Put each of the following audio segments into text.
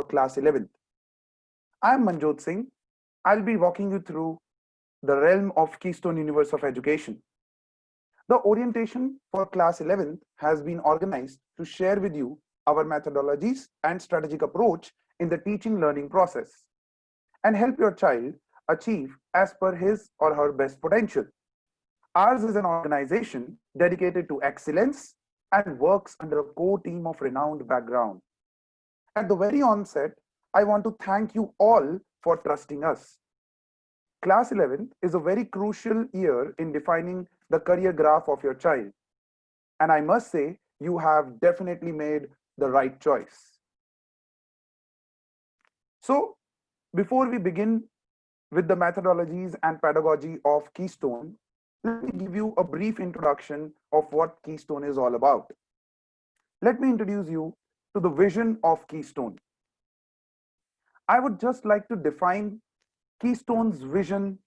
for class 11th. I am Manjot Singh. I'll be walking you through the realm of Keystone Universe of Education. The orientation for class 11th has been organized to share with you our methodologies and strategic approach in the teaching learning process and help your child achieve as per his or her best potential. Ours is an organization dedicated to excellence and works under a core team of renowned background. At the very onset, I want to thank you all for trusting us. Class 11 is a very crucial year in defining the career graph of your child. And I must say, you have definitely made the right choice. So, before we begin with the methodologies and pedagogy of Keystone, let me give you a brief introduction of what Keystone is all about. Let me introduce you to the vision of Keystone. I would just like to define Keystone's vision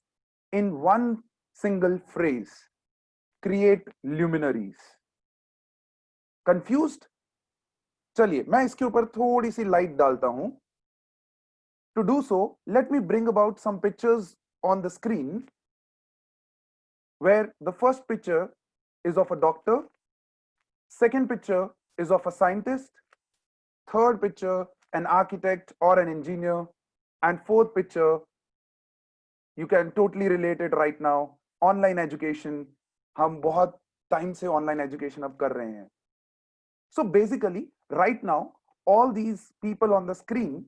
in one single phrase: create luminaries. Confused? चलिए मैं इसके ऊपर थोड़ी सी light डालता हूं. To do so, let me bring about some pictures on the screen, where the first picture is of a doctor, second picture is of a scientist, third picture an architect or an engineer, and fourth picture, you can totally relate it right now, online education. हम बहुत time से online education अब कर रहे हैं. So basically, right now, all these people on the screen,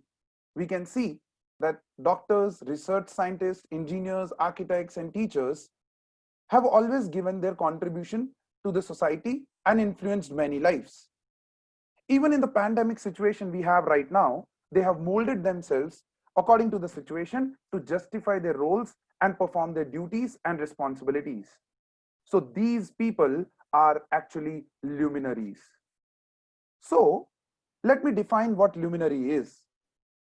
we can see that doctors, research scientists, engineers, architects, and teachers have always given their contribution to the society and influenced many lives. Even in the pandemic situation we have right now, they have molded themselves according to the situation to justify their roles and perform their duties and responsibilities. So these people are actually luminaries. So let me define what luminary is.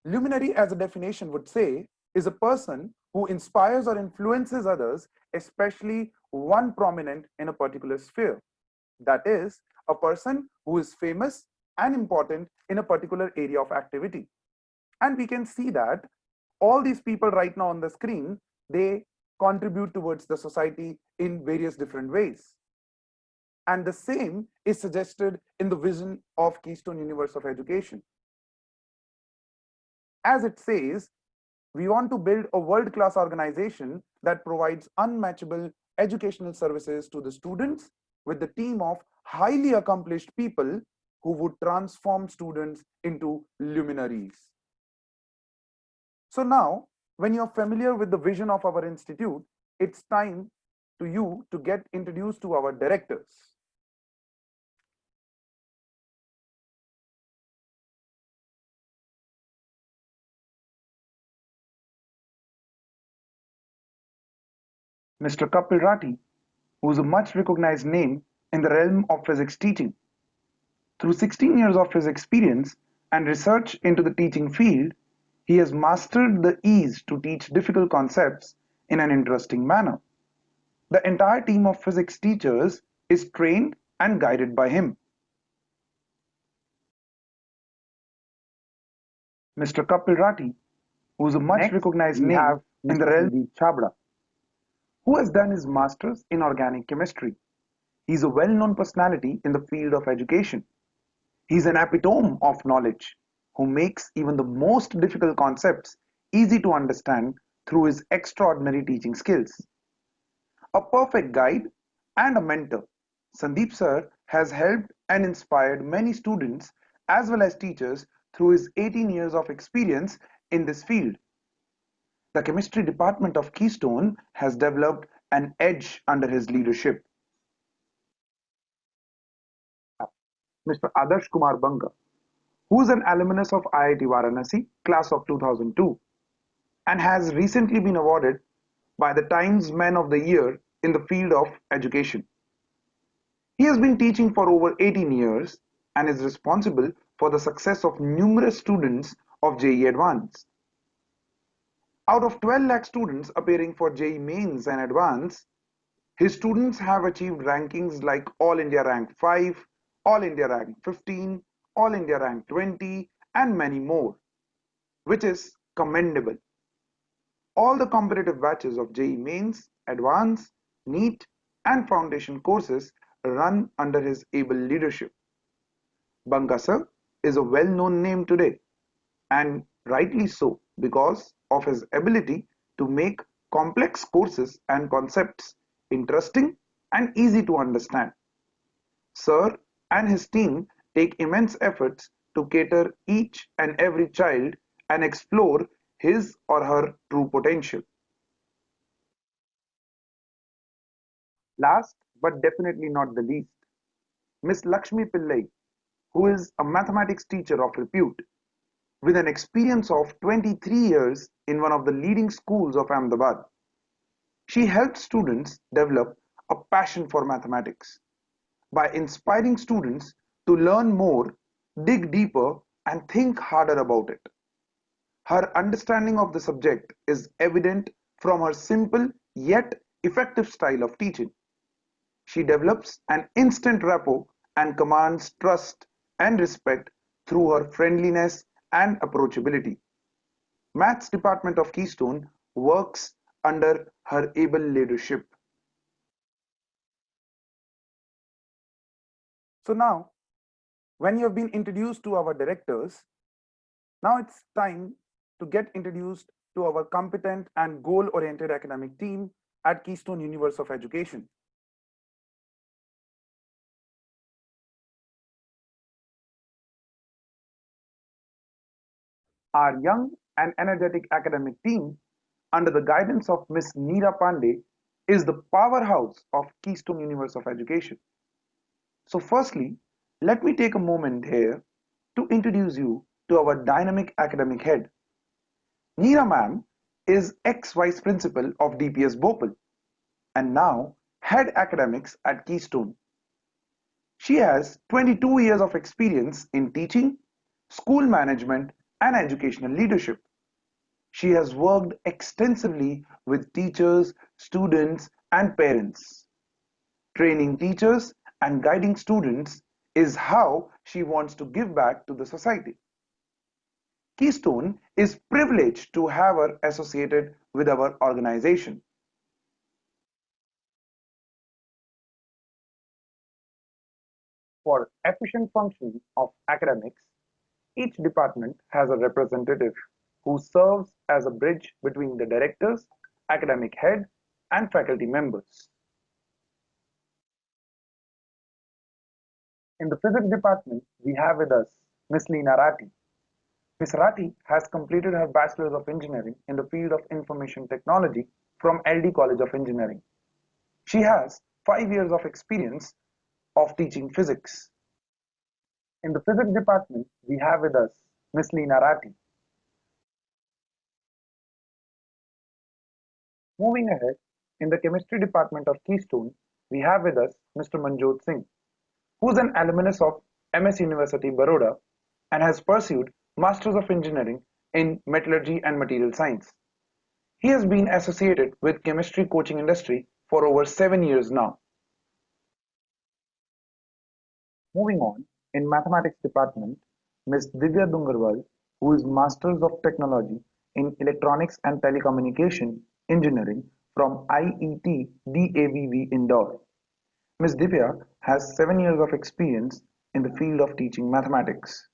Luminary, as a definition would say, is a person who inspires or influences others, especially one prominent in a particular sphere. That is, a person who is famous and important in a particular area of activity. And we can see that all these people right now on the screen, they contribute towards the society in various different ways. And the same is suggested in the vision of Keystone Universe of Education. As it says, we want to build a world-class organization that provides unmatchable educational services to the students with the team of highly accomplished people who would transform students into luminaries. So now, when you're familiar with the vision of our institute, it's time to you to get introduced to our directors. Mr. Kapil Rathi, who is a much recognized name in the realm of physics teaching. Through 16 years of his experience and research into the teaching field, he has mastered the ease to teach difficult concepts in an interesting manner. The entire team of physics teachers is trained and guided by him. Mr. Kapil Rathi, who is a much recognized name in the realm of Chabra, who has done his master's in organic chemistry. He is a well-known personality in the field of education. He is an epitome of knowledge who makes even the most difficult concepts easy to understand through his extraordinary teaching skills. A perfect guide and a mentor, Sandeep sir has helped and inspired many students as well as teachers through his 18 years of experience in this field. The chemistry department of Keystone has developed an edge under his leadership. Mr. Adarsh Kumar Banga, who is an alumnus of IIT Varanasi, class of 2002, and has recently been awarded by the Times Man of the Year in the field of education. He has been teaching for over 18 years and is responsible for the success of numerous students of JEE Advanced. Out of 12 lakh students appearing for JEE Mains and Advanced, his students have achieved rankings like All India Rank 5, All India Rank 15, All India Rank 20, and many more. which is commendable. All the competitive batches of JEE Mains, Advanced, NEET, and Foundation courses run under his able leadership. Banka sir is a well-known name today, and rightly so because of his ability to make complex courses and concepts interesting and easy to understand. Sir and his team take immense efforts to cater each and every child and explore his or her true potential. Last but definitely not the least, Miss Lakshmi Pillai, who is a mathematics teacher of repute with an experience of 23 years in one of the leading schools of Ahmedabad. She helped students develop a passion for mathematics by inspiring students to learn more, dig deeper, and think harder about it. Her understanding of the subject is evident from her simple yet effective style of teaching. She develops an instant rapport and commands trust and respect through her friendliness and approachability. Maths department of Keystone works under her able leadership. So now, when you have been introduced to our directors, now it's time to get introduced to our competent and goal-oriented academic team at Keystone Universe of Education. Our young and energetic academic team, under the guidance of Ms. Neera Pandey, is the powerhouse of Keystone Universe of Education. So firstly, let me take a moment here to introduce you to our dynamic academic head. Neera ma'am is ex-vice principal of DPS Bhopal and now head academics at Keystone. She has 22 years of experience in teaching, school management, and educational leadership. She has worked extensively with teachers, students, and parents. Training teachers and guiding students is how she wants to give back to the society. Keystone is privileged to have her associated with our organization. For efficient functioning of academics, each department has a representative who serves as a bridge between the directors, academic head, and faculty members. In the physics department, we have with us Ms. Leena Ratti. Ms. Ratti has completed her Bachelor's of Engineering in the field of Information Technology from LD College of Engineering. She has 5 years of experience of teaching physics. In the physics department, we have with us Ms. Leena Ratti. Moving ahead, in the chemistry department of Keystone, we have with us Mr. Manjot Singh, who is an alumnus of MS University Baroda and has pursued Masters of Engineering in Metallurgy and Material Science. He has been associated with chemistry coaching industry for over 7 years now. Moving on, in mathematics department, Ms. Divya Dungarwal, who is Masters of Technology in Electronics and Telecommunication Engineering from IET DAVV Indore. Ms. Divya has 7 years of experience in the field of teaching mathematics.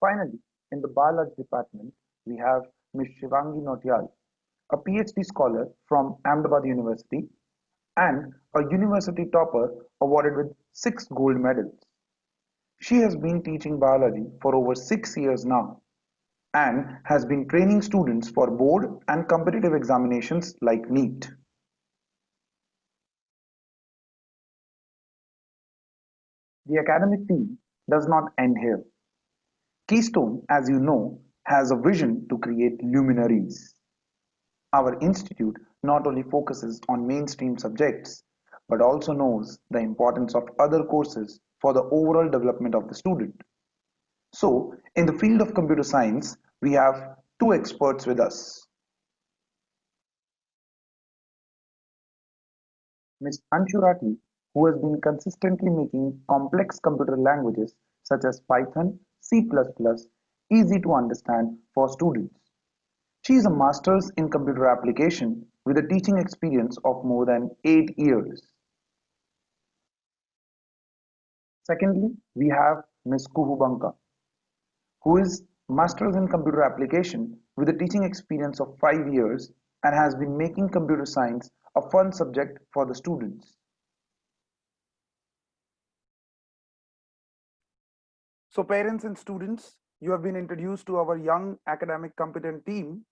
Finally, in the biology department, we have Ms. Shivangi Notial, a PhD scholar from Ahmedabad University and a university topper awarded with 6 gold medals. She has been teaching biology for over 6 years now and has been training students for board and competitive examinations like NEET. The academic team does not end here. Keystone, as you know, has a vision to create luminaries. Our institute not only focuses on mainstream subjects, but also knows the importance of other courses for the overall development of the student. So, in the field of computer science, we have two experts with us. Ms. Anshu Rathi, who has been consistently making complex computer languages such as Python, C++, easy to understand for students. She is a master's in computer application with a teaching experience of more than 8 years. Secondly, we have Ms. Kuhu Banka, who is master's in computer application with a teaching experience of 5 years and has been making computer science a fun subject for the students. So parents and students, you have been introduced to our young academic competent team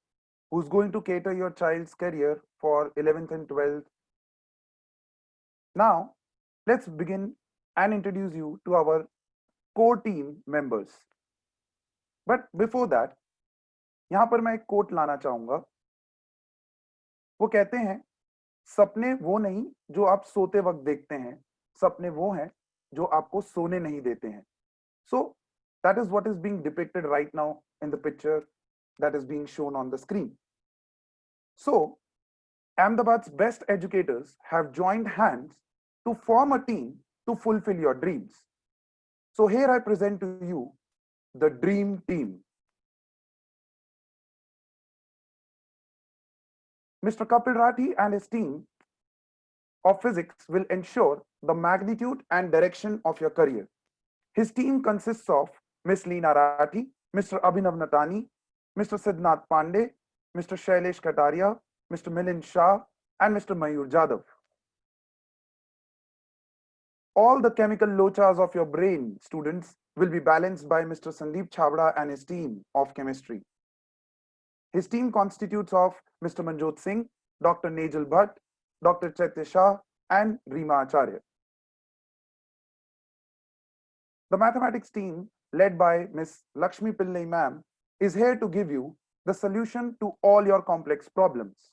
who's going to cater your child's career for 11th and 12th. Now, let's begin and introduce you to our core team members. But before that, यहाँ पर मैं एक coat लाना चाहूंगा। वो कहते हैं, सपने वो नहीं जो आप सोते वक्त देखते हैं, सपने वो हैं जो आपको सोने नहीं देते हैं. So that is what is being depicted right now in the picture that is being shown on the screen. So Ahmedabad's best educators have joined hands to form a team to fulfill your dreams. So here I present to you the dream team. Mr. Kapil Rathi and his team of physics will ensure the magnitude and direction of your career. His team consists of Ms. Leena Rathi, Mr. Abhinav Natani, Mr. Siddhnath Pandey, Mr. Shailesh Kataria, Mr. Milind Shah, and Mr. Mayur Jadhav. All the chemical lochas of your brain, students, will be balanced by Mr. Sandeep Chabra and his team of chemistry. His team constitutes of Mr. Manjot Singh, Dr. Nejal Bhatt, Dr. Chaitya Shah, and Reema Acharya. The mathematics team, led by Ms. Lakshmi Pillai ma'am, is here to give you the solution to all your complex problems.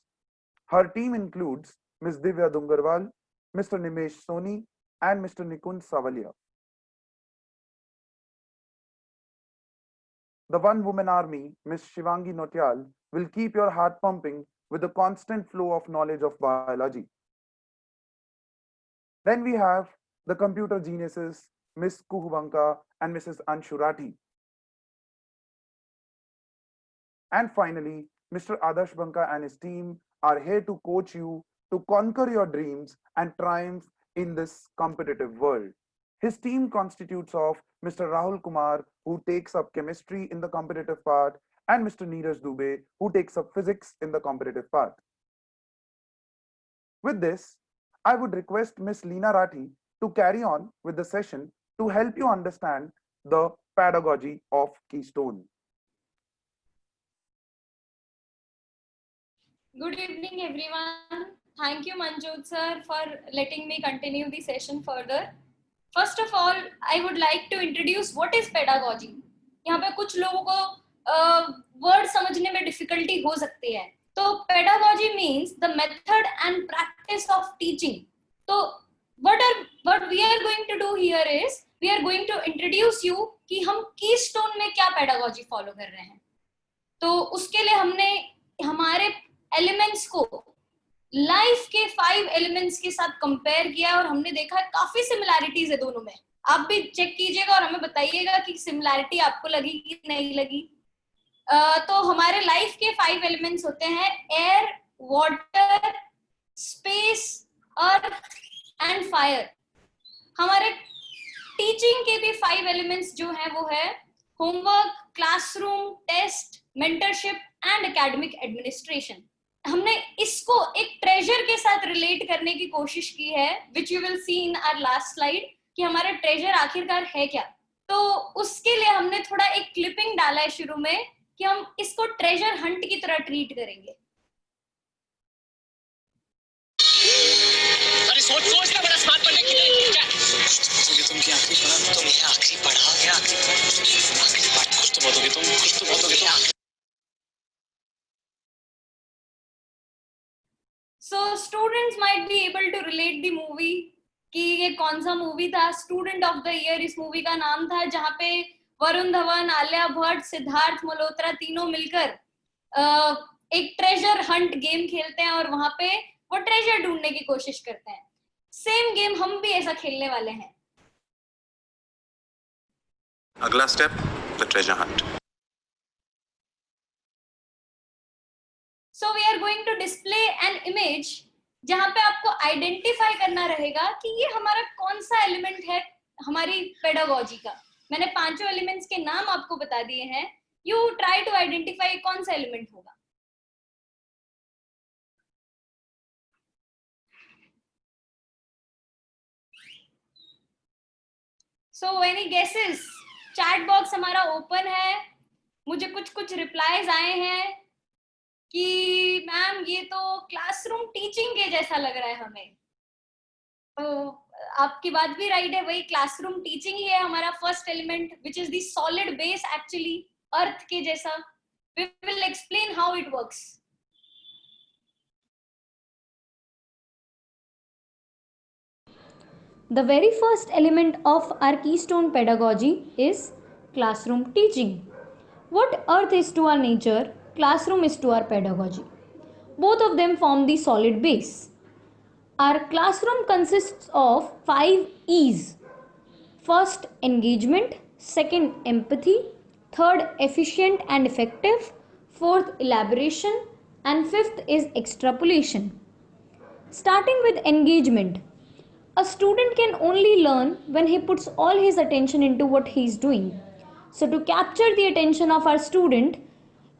Her team includes Ms. Divya Dungarwal, Mr. Nimesh Soni, and Mr. Nikund Savalia. The one-woman army, Ms. Shivangi Notyal, will keep your heart pumping with the constant flow of knowledge of biology. Then we have the computer geniuses, Ms. Kuhu Banka and Mrs. Anshu Rathi. And finally, Mr. Adarsh Banka and his team are here to coach you to conquer your dreams and triumph in this competitive world. His team constitutes of Mr. Rahul Kumar, who takes up chemistry in the competitive part, and Mr. Neeraj Dubey, who takes up physics in the competitive part. With this, I would request Ms. Leena Rathi to carry on with the session to help you understand the pedagogy of Keystone. Good evening, everyone. Thank you, Manjot sir, for letting me continue the session further. First of all, I would like to introduce what is pedagogy. यहाँ पे कुछ लोगों को word समझने में difficulty हो सकती है. तो pedagogy means the method and practice of teaching. तो what we are going to do here is we are going to introduce you कि हम Keystone में क्या pedagogy follow कर रहे हैं. तो उसके लिए हमने हमारे एलिमेंट्स को लाइफ के 5 एलिमेंट्स के साथ कंपेयर किया और हमने देखा काफी सिमिलैरिटीज है दोनों में. आप भी चेक कीजिएगा और हमें बताइएगा कि सिमिलैरिटी आपको लगी कि नहीं लगी. तो हमारे लाइफ के 5 एलिमेंट्स होते हैं air, water, space, earth and fire. हमारे टीचिंग के भी 5 एलिमेंट्स जो हैं वो है homework, classroom, test, mentorship and academic administration. हमने इसको एक ट्रेजर के साथ रिलेट करने की कोशिश की है, which you will see in our last slide, कि हमारा ट्रेजर आखिरकार है क्या. तो उसके लिए हमने थोड़ा एक क्लिपिंग डाला है शुरू में कि हम इसको ट्रेजर हंट की तरह ट्रीट करेंगे. अरे सोच ना, बड़ा स्मार्ट बनने के लिए क्या तुम क्या आखिरी पढ़ा, तुम क्या आखिरी पढ़ा, क्या आखिरी पढ़ कुछ तो बोलोगे तुम, कुछ तो बोलोगे तुम. So students might be able to relate the movie कि ये कौन सा मूवी था. स्टूडेंट ऑफ द ईयर इस मूवी का नाम था, जहाँ पे वरुण धवन, आलिया भट्ट, सिद्धार्थ मल्होत्रा तीनों मिलकर एक ट्रेजर हंट गेम खेलते हैं और वहां पे वो ट्रेजर ढूंढने की कोशिश करते हैं. सेम गेम हम भी ऐसा खेलने वाले हैं. अगला step treasure hunt. So we are going to display an image जहाँ पे आपको आइडेंटिफाई करना रहेगा कि ये हमारा कौन सा एलिमेंट है हमारी पेडागोजी का. मैंने पांचों एलिमेंट्स के नाम आपको बता दिए हैं. यू ट्राई टू आइडेंटिफाई कौन सा एलिमेंट होगा. So any guesses? Chat box हमारा ओपन है. मुझे कुछ रिप्लाईज आए हैं कि मैम ये तो क्लासरूम टीचिंग के जैसा लग रहा है हमें. तो आपकी बात भी राइट है. वही क्लासरूम टीचिंग ही है हमारा first element which is the solid base actually earth के जैसा. We will explain how it works. The very first element of our keystone pedagogy is classroom teaching. What earth is to our nature, classroom is to our pedagogy. Both of them form the solid base. Our classroom consists of 5 E's. First, engagement. Second, empathy. Third, efficient and effective. Fourth, elaboration. And fifth is extrapolation. Starting with engagement. A student can only learn when he puts all his attention into what he is doing. So to capture the attention of our student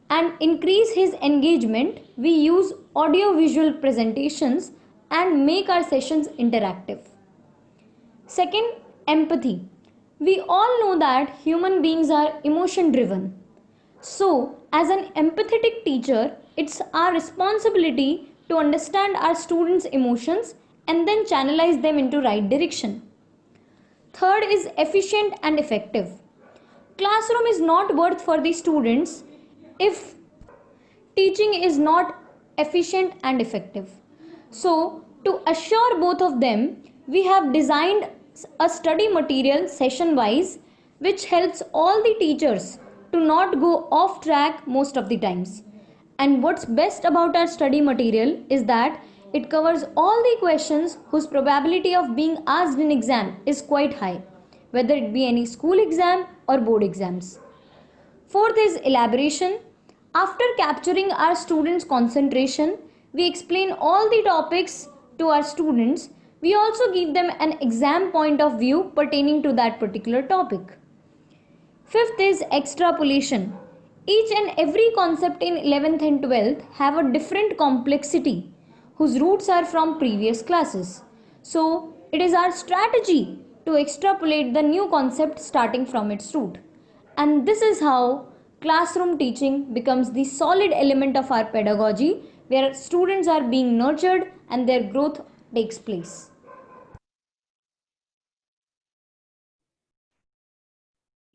and increase his engagement, we use audio-visual presentations and make our sessions interactive. Second, empathy. We all know that human beings are emotion-driven. So, as an empathetic teacher, it's our responsibility to understand our students' emotions and then channelize them into right direction. Third is efficient and effective. Classroom is not worth for the students if teaching is not efficient and effective. So, to assure both of them, we have designed a study material session wise which helps all the teachers to not go off track most of the times. And what's best about our study material is that it covers all the questions whose probability of being asked in exam is quite high, whether it be any school exam or board exams. Fourth is elaboration. After capturing our students' concentration, we explain all the topics to our students. We also give them an exam point of view pertaining to that particular topic. Fifth is extrapolation. Each and every concept in 11th and 12th have a different complexity whose roots are from previous classes. So, it is our strategy to extrapolate the new concept starting from its root. And this is how classroom teaching becomes the solid element of our pedagogy, where students are being nurtured and their growth takes place.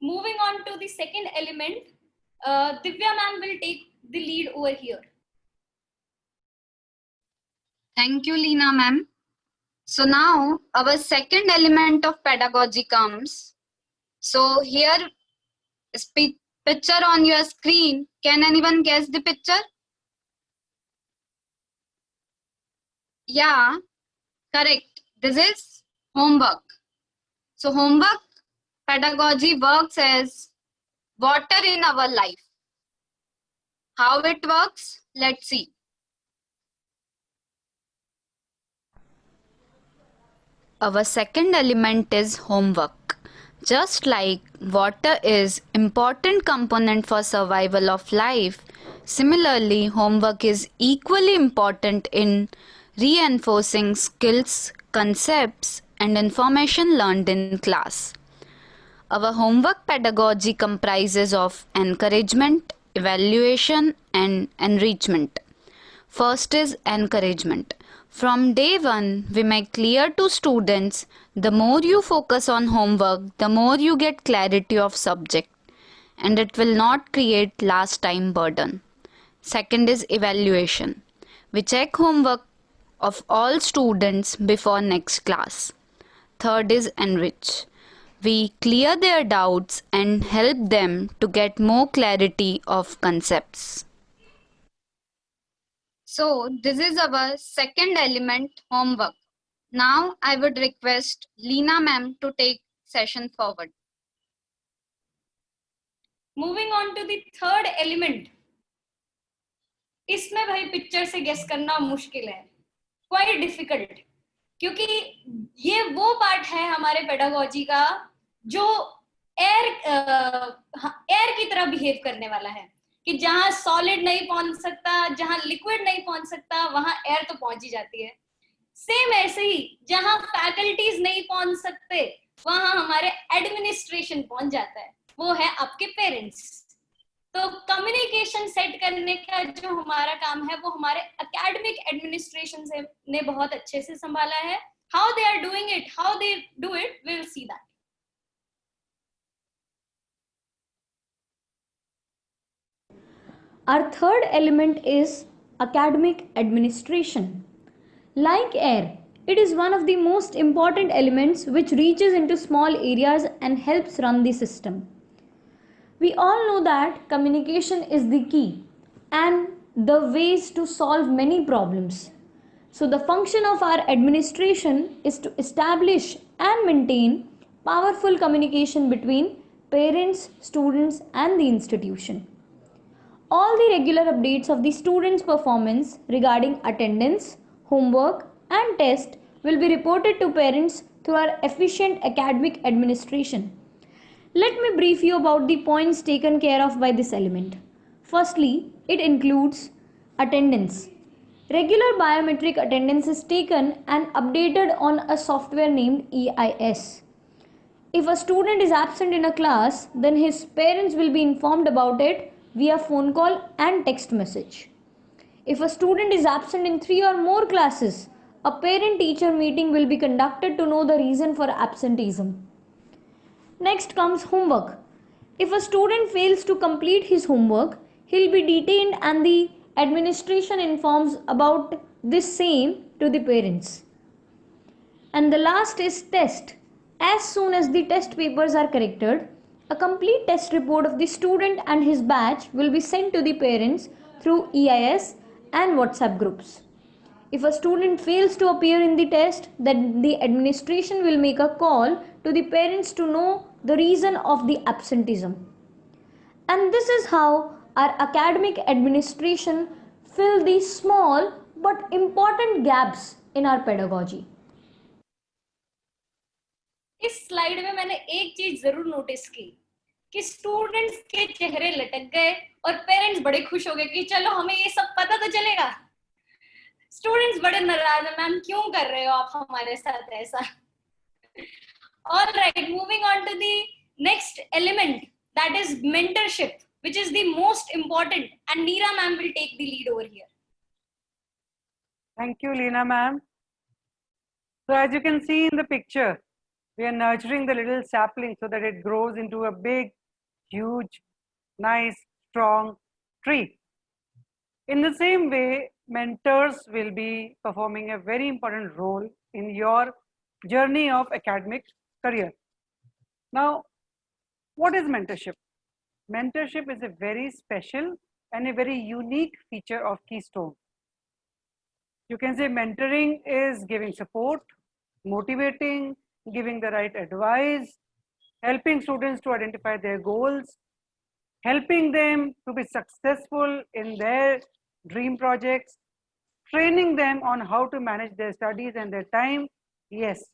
Moving on to the second element, Divya ma'am will take the lead over here. Thank you, Leena ma'am. So now our second element of pedagogy comes. So here is picture on your screen. Can anyone guess the picture? Yeah, correct. This is homework. So homework pedagogy works as water in our life. How it works? Let's see. Our second element is homework. Just like water is important component for survival of life, similarly homework is equally important in reinforcing skills, concepts, and information learned in class. Our homework pedagogy comprises of encouragement, evaluation, and enrichment. First is encouragement. From day one, we make clear to students, the more you focus on homework, the more you get clarity of subject, and it will not create last time burden. Second is evaluation. We check homework of all students before next class. Third is enrich. We clear their doubts and help them to get more clarity of concepts. So this is our second element, homework. Now I would request Leena ma'am to take session forward. Moving on to the third element, इसमें भाई picture से guess करना मुश्किल है, quite difficult, क्योंकि ये वो part है हमारे पेडागोजी का जो एयर की तरह बिहेव करने वाला है, कि जहां सॉलिड नहीं पहुंच सकता, जहां लिक्विड नहीं पहुंच सकता, वहां एयर तो पहुंच ही जाती है। सेम ऐसे ही जहां फैकल्टीज नहीं पहुंच सकते, वहां हमारे एडमिनिस्ट्रेशन पहुंच जाता है, वो है आपके पेरेंट्स। तो कम्युनिकेशन सेट करने का जो हमारा काम है वो हमारे एकेडमिक एडमिनिस्ट्रेशन से ने बहुत अच्छे से संभाला है। How they are doing it, how they do it, we will see that. Our third element is academic administration. Like air, it is one of the most important elements which reaches into small areas and helps run the system. We all know that communication is the key and the ways to solve many problems. So, the function of our administration is to establish and maintain powerful communication between parents, students, and the institution. All the regular updates of the students' performance regarding attendance, homework, and test will be reported to parents through our efficient academic administration. Let me brief you about the points taken care of by this element. Firstly, it includes attendance. Regular biometric attendance is taken and updated on a software named EIS. If a student is absent in a class, then his parents will be informed about it via phone call and text message. If a student is absent in 3 or more classes, a parent teacher meeting will be conducted to know the reason for absenteeism. Next comes homework. If a student fails to complete his homework, he'll be detained and the administration informs about this same to the parents. And the last is test. As soon as the test papers are corrected, a complete test report of the student and his batch will be sent to the parents through EIS and WhatsApp groups. If a student fails to appear in the test, then the administration will make a call to the parents to know the reason of the absenteeism. And this is how our academic administration fill these small but important gaps in our pedagogy. इस slide में मैंने एक चीज जरूर notice की कि students के चेहरे लटक गए और पेरेंट्स बड़े खुश हो गए कि चलो हमें ये सब पता तो चलेगा। स्टूडेंट्स बड़े नाराज हैं, मैम क्यों कर रहे हो आप हमारे साथ ऐसा। Alright, moving on to the next element, that is mentorship, which is the most important, and Neera ma'am will take the lead over here. Thank you, Leena ma'am. So as you can see in the picture, we are nurturing the little sapling so that it grows into a big, huge, nice, strong tree. In the same way, mentors will be performing a very important role in your journey of academic career. Now, what is mentorship? Mentorship is a very special and a very unique feature of Keystone. You can say mentoring is giving support, motivating, giving the right advice, helping students to identify their goals, helping them to be successful in their dream projects, training them on how to manage their studies and their time. Yes,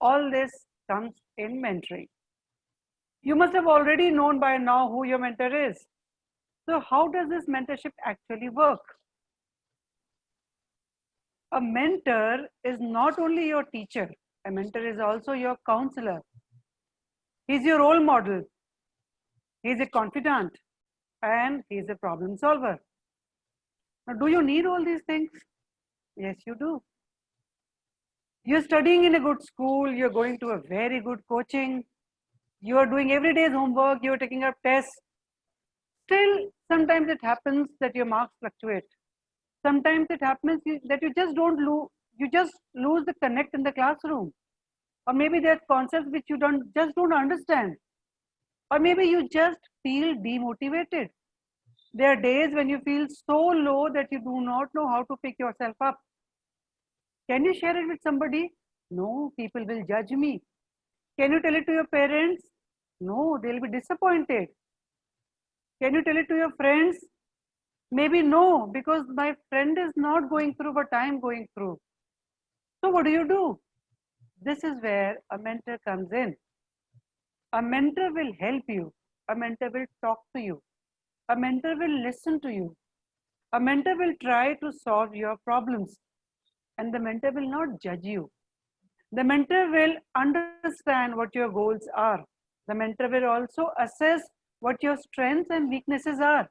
all this comes in mentoring. You must have already known by now who your mentor is. So how does this mentorship actually work? A mentor is not only your teacher, a mentor is also your counselor. He's your role model. He's a confidant and he's a problem solver. Now, do you need all these things? Yes, you do. You're studying in a good school, you're going to a very good coaching, you are doing every day's homework, you're taking up tests. Still, sometimes it happens that your marks fluctuate. Sometimes it happens that you just lose the connect in the classroom. Or maybe there's concepts which you just don't understand. Or maybe you just feel demotivated. There are days when you feel so low that you do not know how to pick yourself up. Can you share it with somebody? No, people will judge me. Can you tell it to your parents? No, they'll be disappointed. Can you tell it to your friends? Maybe no, because my friend is not going through what I'm going through. So what do? This is where a mentor comes in. A mentor will help you. A mentor will talk to you. A mentor will listen to you. A mentor will try to solve your problems. And the mentor will not judge you. The mentor will understand what your goals are. The mentor will also assess what your strengths and weaknesses are.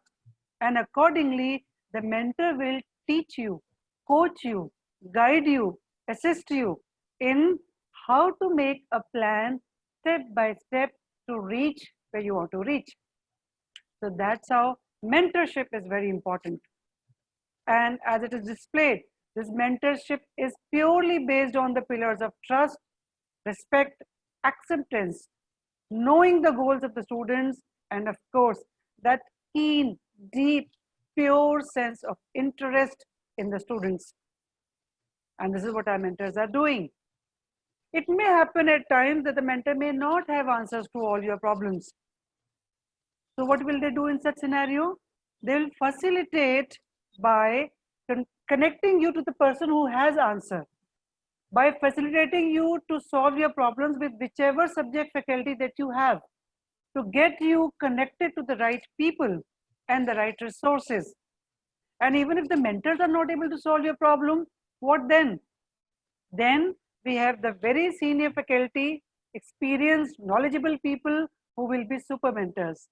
And accordingly, the mentor will teach you, coach you, guide you, assist you in how to make a plan step by step to reach where you want to reach. So that's how mentorship is very important. And as it is displayed, this mentorship is purely based on the pillars of trust, respect, acceptance, knowing the goals of the students, and of course, that keen, deep, pure sense of interest in the students. And this is what our mentors are doing. It may happen at times that the mentor may not have answers to all your problems. So what will they do in such scenario? They will facilitate by connecting you to the person who has answer, by facilitating you to solve your problems with whichever subject faculty that you have, to get you connected to the right people and the right resources. And even if the mentors are not able to solve your problem, what then? Then we have the very senior faculty, experienced, knowledgeable people who will be super mentors.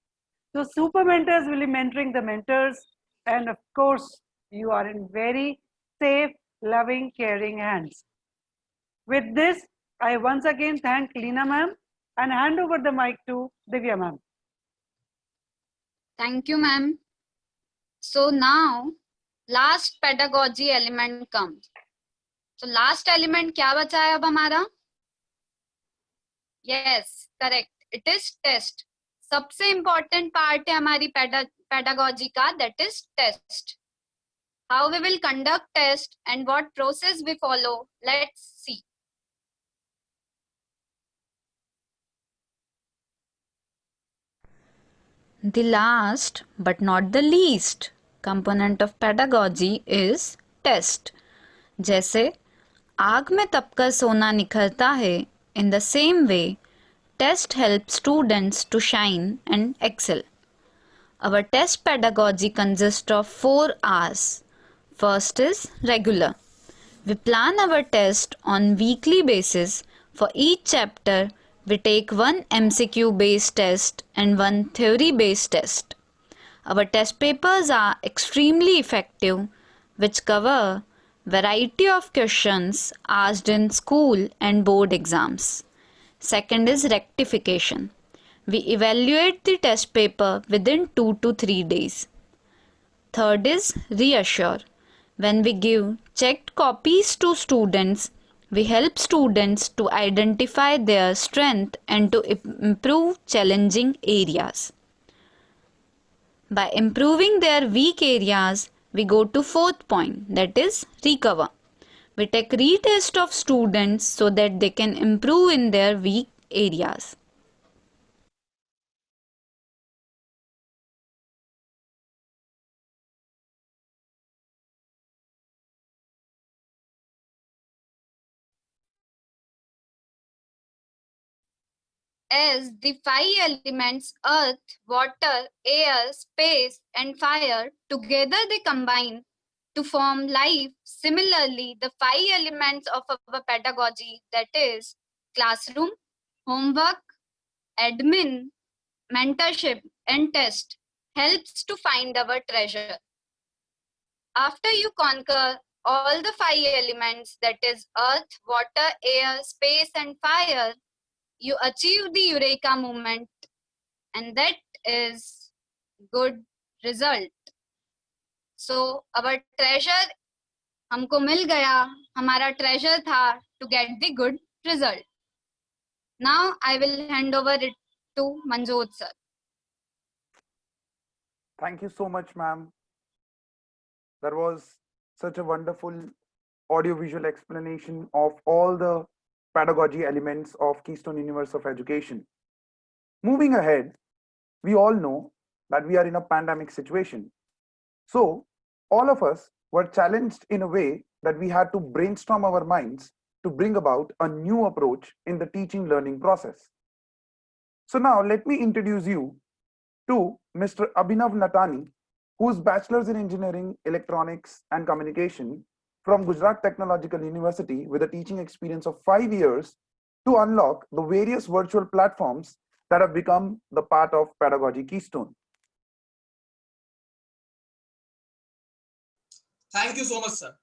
So super mentors will be mentoring the mentors, and of course, you are in very safe, loving, caring hands. With this, I once again thank Leena ma'am and hand over the mic to Divya ma'am. Thank you, ma'am. So now, last pedagogy element comes. So last element क्या बचा है अब हमारा? Yes, correct. It is test. सबसे important part है हमारी pedagogy का, that is test. How we will conduct test and what process we follow, let's see. The last but not the least component of pedagogy is test. जैसे आग में तपकर सोना निखरता है, in the same way, test helps students to shine and excel. Our test pedagogy consists of 4 R's. First is regular. We plan our test on weekly basis. For each chapter, we take one MCQ based test and one theory based test. Our test papers are extremely effective, which cover variety of questions asked in school and board exams. Second is rectification. We evaluate the test paper within 2 to 3 days. Third is reassure. When we give checked copies to students, we help students to identify their strength and to improve challenging areas. By improving their weak areas, we go to fourth point, that is recover. We take retest of students so that they can improve in their weak areas. As the 5 elements earth, water, air, space and fire together they combine to form life. Similarly, the 5 elements of our pedagogy, that is classroom, homework, admin, mentorship and test, helps to find our treasure. After you conquer all the 5 elements, that is earth, water, air, space and fire, you achieve the Eureka movement, and that is good result. So our treasure हमको मिल गया, हमारा treasure था to get the good result. Now I will hand over it to Manjot sir. Thank you so much, ma'am. That was such a wonderful audiovisual explanation of all the pedagogy elements of Keystone Universe of Education. Moving ahead, we all know that we are in a pandemic situation. So all of us were challenged in a way that we had to brainstorm our minds to bring about a new approach in the teaching learning process. So now let me introduce you to Mr. Abhinav Natani, whose bachelor's in engineering, electronics and communication from Gujarat Technological University with a teaching experience of 5 years to unlock the various virtual platforms that have become the part of Pedagogy Keystone. Thank you so much, sir.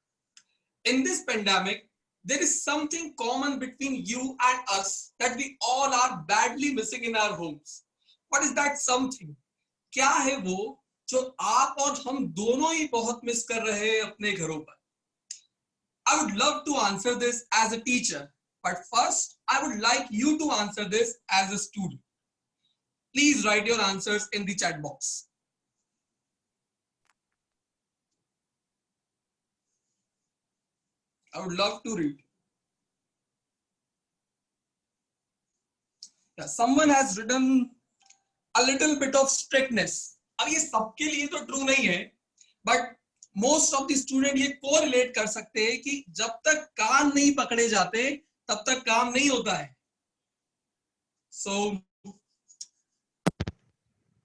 In this pandemic, there is something common between you and us that we all are badly missing in our homes. What is that something? क्या है वो जो आप और हम दोनों ही बहुत miss कर रहे हैं अपने घरों पर? I would love to answer this as a teacher, but first I would like you to answer this as a student. Please write your answers in the chat box. I would love to read. Yeah, someone has written a little bit of strictness. अब ये सबके लिए तो true नहीं है, but most of the student ये correlate कर सकते हैं कि जब तक कान नहीं पकड़े जाते तब तक काम नहीं होता है. So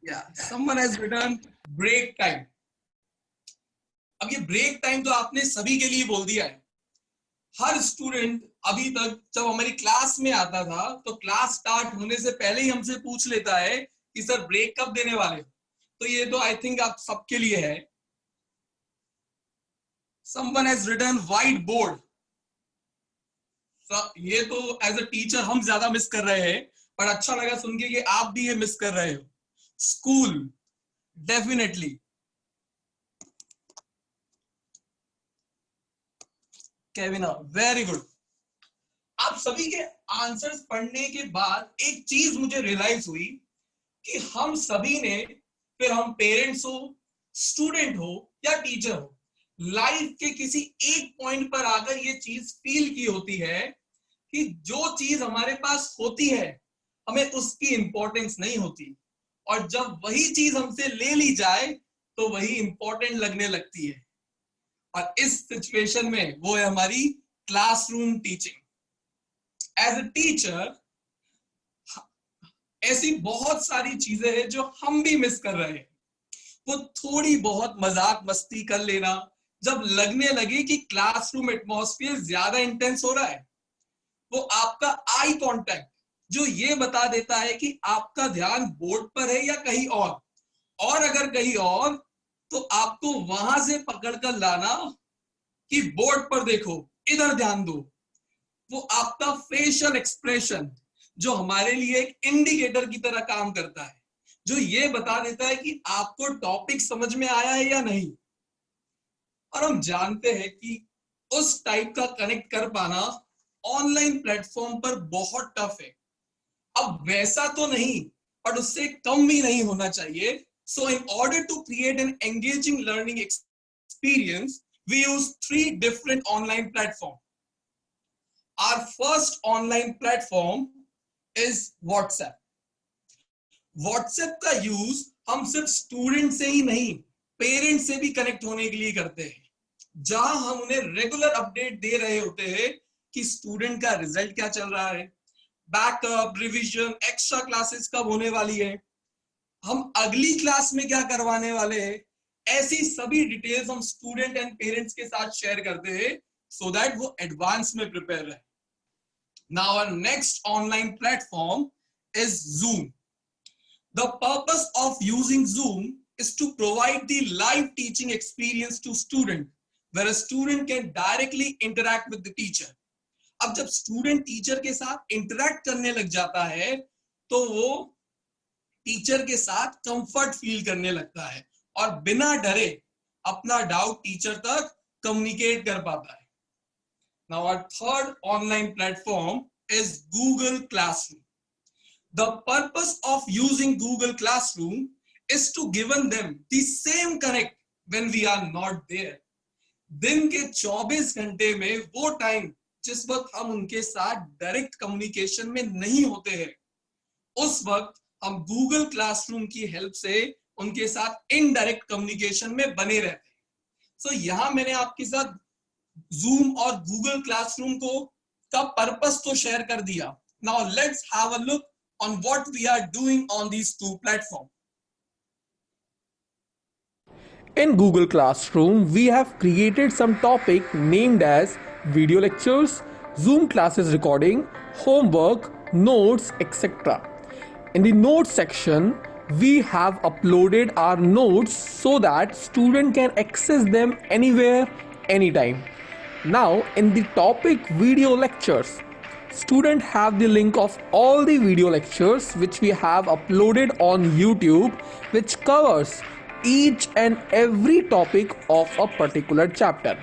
yeah, someone has written break time. अब ये break time तो आपने सभी के लिए बोल दिया है. हर स्टूडेंट अभी तक जब हमारी क्लास में आता था तो क्लास स्टार्ट होने से पहले ही हमसे पूछ लेता है कि सर ब्रेक कब देने वाले हो. तो ये तो आई थिंक आप सबके लिए है. Someone has written white board. So, ये तो एज अ टीचर हम ज्यादा मिस कर रहे हैं, पर अच्छा लगा सुन के कि आप भी ये मिस कर रहे हो. School definitely. Kevin very good. आप सभी के आंसर्स पढ़ने के बाद एक चीज मुझे रियलाइज हुई कि हम सभी ने, फिर हम पेरेंट्स हो, स्टूडेंट हो या टीचर हो, लाइफ के किसी एक पॉइंट पर आकर ये चीज फील की होती है कि जो चीज हमारे पास होती है हमें उसकी इंपॉर्टेंस नहीं होती, और जब वही चीज हमसे ले ली जाए तो वही इंपॉर्टेंट लगने लगती है. और इस सिचुएशन में वो है हमारी classroom teaching. As a teacher ऐसी बहुत सारी चीजें हैं जो हम भी मिस कर रहे हैं. वो थोड़ी बहुत मजाक मस्ती कर लेना जब लगने लगे कि क्लासरूम एटमॉस्फेयर ज्यादा इंटेंस हो रहा है. वो आपका आई कांटेक्ट जो ये बता देता है कि आपका ध्यान बोर्ड पर है या कहीं और अगर कहीं और तो आपको वहां से पकड़कर लाना कि बोर्ड पर देखो, इधर ध्यान दो. वो आपका फेशियल एक्सप्रेशन जो हमारे लिए एक इंडिकेटर की तरह काम करता है, जो ये बता देता है कि आपको टॉपिक समझ में आया है या नहीं. और हम जानते हैं कि उस टाइप का कनेक्ट कर पाना ऑनलाइन प्लेटफॉर्म पर बहुत टफ है. अब वैसा तो नहीं, पर उससे कम भी नहीं होना चाहिए. So in order to create an engaging learning experience, we use 3 different online platforms. Our first online platform is WhatsApp. WhatsApp का यूज हम सिर्फ स्टूडेंट से ही नहीं, पेरेंट से भी कनेक्ट होने के लिए करते हैं, जहां हम उन्हें रेगुलर अपडेट दे रहे होते हैं कि स्टूडेंट का रिजल्ट क्या चल रहा है, बैकअप, रिवीजन, एक्स्ट्रा क्लासेस कब होने वाली है, हम अगली क्लास में क्या करवाने वाले हैं. ऐसी सभी डिटेल्स हम स्टूडेंट एंड पेरेंट्स के साथ शेयर करते हैं सो दैट वो एडवांस में प्रिपेयर रहे. Now our next online platform is Zoom. The purpose of using Zoom is to provide the live teaching experience to student, where a student can directly interact with the teacher. अब जब student teacher के साथ interact करने लग जाता है तो वो टीचर के साथ कंफर्ट फील करने लगता है और बिना डरे अपना डाउट टीचर तक कम्युनिकेट कर पाता है. Now our third online platform is Google Classroom. The purpose of using Google Classroom is to give them the same connect when we are not there. दिन के 24 घंटे में वो टाइम जिस वक्त हम उनके साथ डायरेक्ट कम्युनिकेशन में नहीं होते हैं, उस वक्त हम गूगल क्लासरूम की हेल्प से उनके साथ इनडायरेक्ट कम्युनिकेशन में बने रहते हैं। सो यहाँ मैंने आपके साथ जूम और गूगल क्लासरूम को का पर्पस तो शेयर कर दिया। Now let's have a look on what we are doing on these two platform. In Google Classroom, we have created some topic named as video lectures, Zoom classes recording, homework, notes, etc. In the notes section, we have uploaded our notes so that student can access them anywhere, anytime. Now, in the topic video lectures, student have the link of all the video lectures which we have uploaded on YouTube, which covers each and every topic of a particular chapter.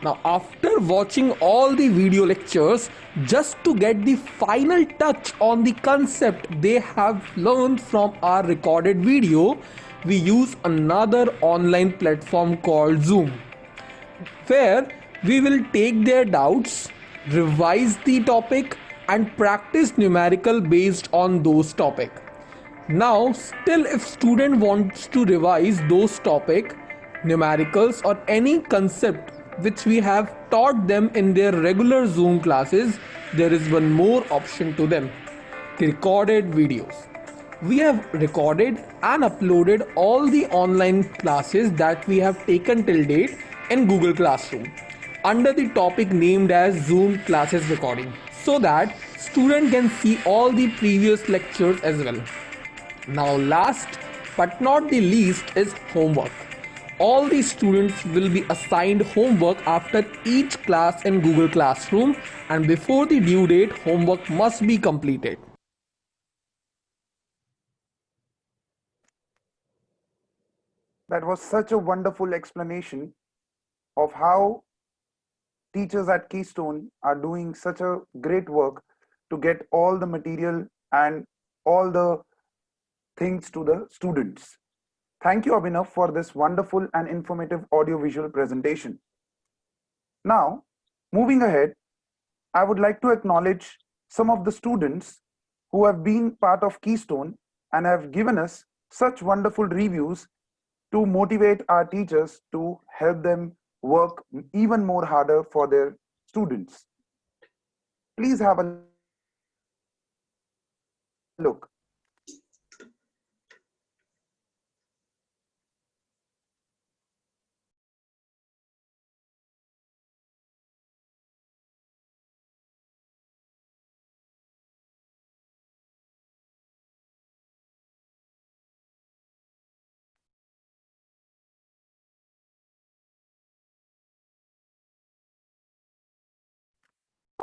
Now, after watching all the video lectures, just to get the final touch on the concept they have learned from our recorded video, we use another online platform called Zoom, where we will take their doubts, revise the topic, and practice numerical based on those topics. Now, still if student wants to revise those topic, numericals or any concept which we have taught them in their regular Zoom classes, there is one more option to them: the recorded videos. We have recorded and uploaded all the online classes that we have taken till date in Google Classroom under the topic named as Zoom classes recording, so that student can see all the previous lectures as well. Now, last but not the least is homework. All the students will be assigned homework after each class in Google Classroom, and before the due date, homework must be completed. That was such a wonderful explanation of how teachers at Keystone are doing such a great work to get all the material and all the things to the students. Thank you, Abhinav, for this wonderful and informative audio-visual presentation. Now, moving ahead, I would like to acknowledge some of the students who have been part of Keystone and have given us such wonderful reviews to motivate our teachers to help them work even more harder for their students. Please have a look.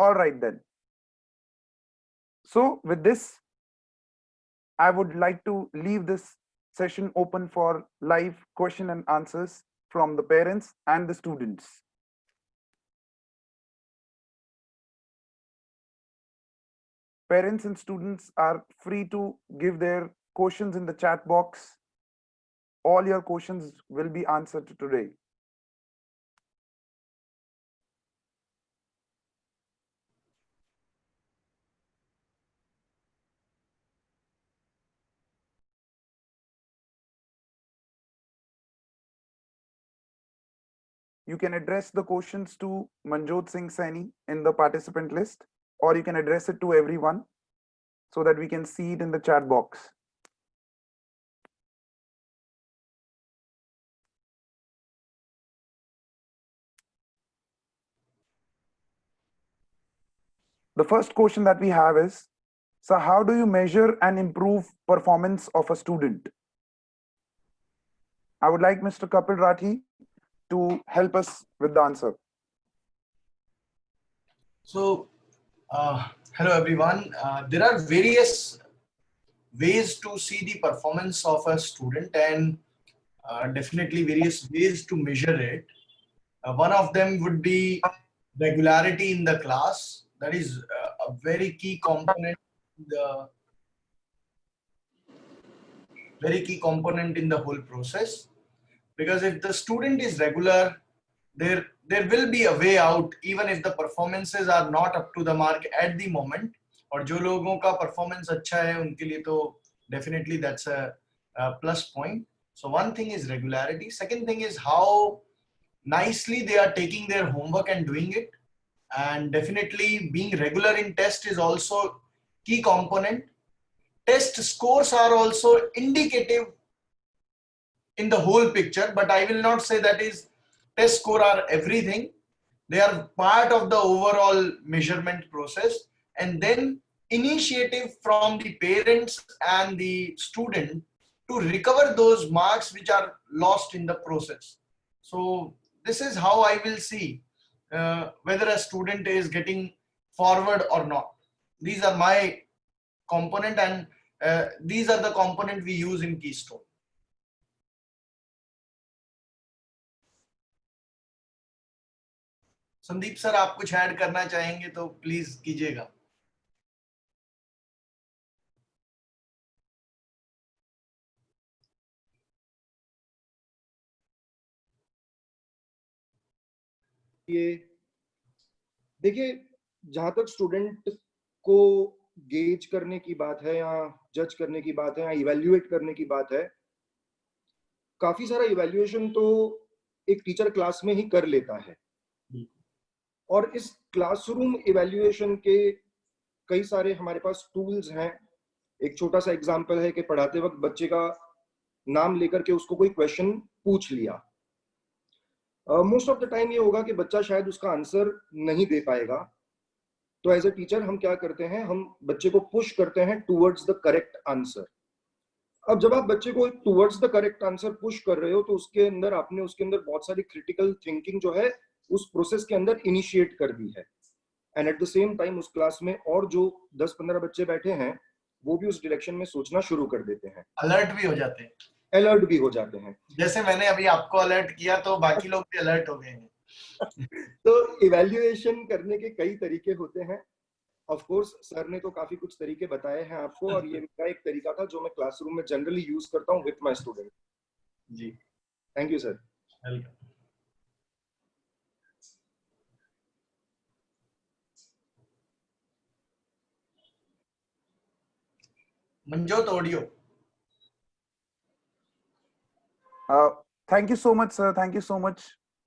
All right then. So with this, I would like to leave this session open for live question and answers from the parents and the students. Parents and students are free to give their questions in the chat box. All your questions will be answered today. You can address the questions to Manjot Singh Saini in the participant list, or you can address it to everyone so that we can see it in the chat box. The first question that we have is, so how do you measure and improve performance of a student? I would like Mr. Kapil Rathi to help us with the answer. So, hello everyone. There are various ways to see the performance of a student, and definitely various ways to measure it. One of them would be regularity in the class. That is a very key component in the whole process. Because if the student is regular, there will be a way out, even if the performances are not up to the mark at the moment. और जो लोगों का performance अच्छा है उनके लिए तो definitely that's a plus point. So one thing is regularity. Second thing is how nicely they are taking their homework and doing it. And definitely being regular in test is also key component. Test scores are also indicative in the whole picture, but I will not say that is test score are everything. They are part of the overall measurement process. And then initiative from the parents and the student to recover those marks which are lost in the process. So this is how I will see whether a student is getting forward or not. These are my component, and these are the component we use in Keystone. Sandeep sir, आप कुछ add करना चाहेंगे तो please कीजिएगा. ये देखिए, जहां तक स्टूडेंट को गेज करने की बात है या जज करने की बात है या इवैल्यूएट करने की बात है, काफी सारा इवैल्यूएशन तो एक टीचर क्लास में ही कर लेता है. और इस क्लासरूम इवैल्यूएशन के कई सारे हमारे पास टूल्स हैं. एक छोटा सा एग्जांपल है कि पढ़ाते वक्त बच्चे का नाम लेकर के उसको कोई क्वेश्चन पूछ लिया. मोस्ट ऑफ द टाइम ये होगा कि बच्चा शायद उसका आंसर नहीं दे पाएगा. तो एज ए टीचर हम क्या करते हैं, हम बच्चे को पुश करते हैं टूवर्ड्स द करेक्ट आंसर. अब जब आप बच्चे को towards the correct answer push कर रहे हो तो उसके अंदर आपने उसके अंदर बहुत सारी क्रिटिकल थिंकिंग जो है उस प्रोसेस के अंदर इनिशिएट कर दी है. And at the same time उस क्लास में और जो 10-15 बच्चे बैठे हैं वो भी उस डायरेक्शन में सोचना शुरू कर देते हैं. अलर्ट भी हो जाते हैं. अलर्ट भी हो जाते हैं. जैसे मैंने अभी आपको अलर्ट किया तो बाकी लोग भी अलर्ट हो गए हैं. तो इवैल्यूएशन करने के कई तरीके होते हैं. ऑफ कोर्स सर ने तो काफी कुछ तरीके बताए हैं आपको, और ये मेरा एक तरीका था जो मैं क्लासरूम में जनरली यूज करता हूँ विद माय स्टूडेंट. जी, thank you sir. Welcome. Manjot audio. Thank you so much, sir. Thank you so much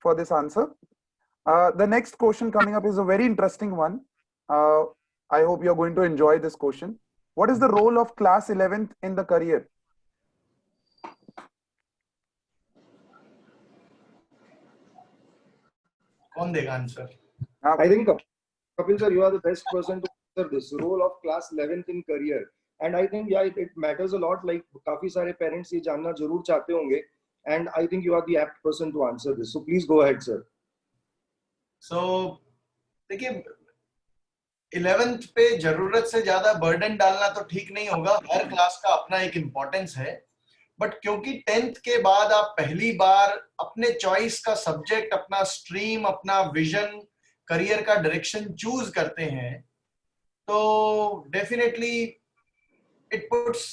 for this answer. The next question coming up is a very interesting one. I hope you're going to enjoy this question. What is the role of class 11th in the career? कौन देगा answer? I think Kapil sir, you are the best person to answer this. Role of class 11th in career. And I think yeah, it matters a lot. Like काफी सारे parents ये जानना जरूर चाहते होंगे. And I think you are the apt person to answer this. So please go ahead, sir. So देखिए, 11th पे जरूरत से ज्यादा बर्डन डालना तो ठीक नहीं होगा. हर क्लास का अपना एक इम्पोर्टेंस है. बट क्योंकि 10th के बाद आप पहली बार अपने चॉइस का सब्जेक्ट, अपना स्ट्रीम, अपना विजन, करियर का डायरेक्शन चूज करते हैं, तो definitely it puts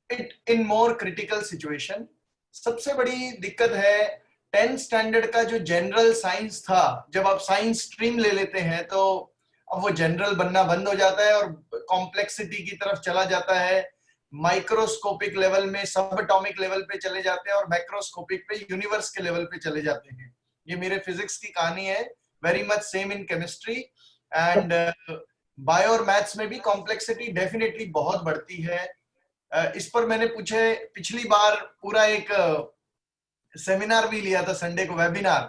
it in more critical situation. सबसे बड़ी दिक्कत है 10th स्टैंडर्ड का जो जनरल साइंस था, जब आप साइंस स्ट्रीम ले लेते हैं तो अब वो जनरल बनना बंद हो जाता है और कॉम्प्लेक्सिटी की तरफ चला जाता है. माइक्रोस्कोपिक लेवल में, सब एटॉमिक लेवल पे चले जाते हैं और मैक्रोस्कोपिक पे, यूनिवर्स के लेवल पे चले जाते हैं. ये मेरे फिजिक्स की कहानी है. Very much same in chemistry and bio और मैथ्स में भी कॉम्प्लेक्सिटी डेफिनेटली बहुत बढ़ती है. इस पर मैंने पिछली बार पूरा एक सेमिनार भी लिया था संडे को, वेबिनार.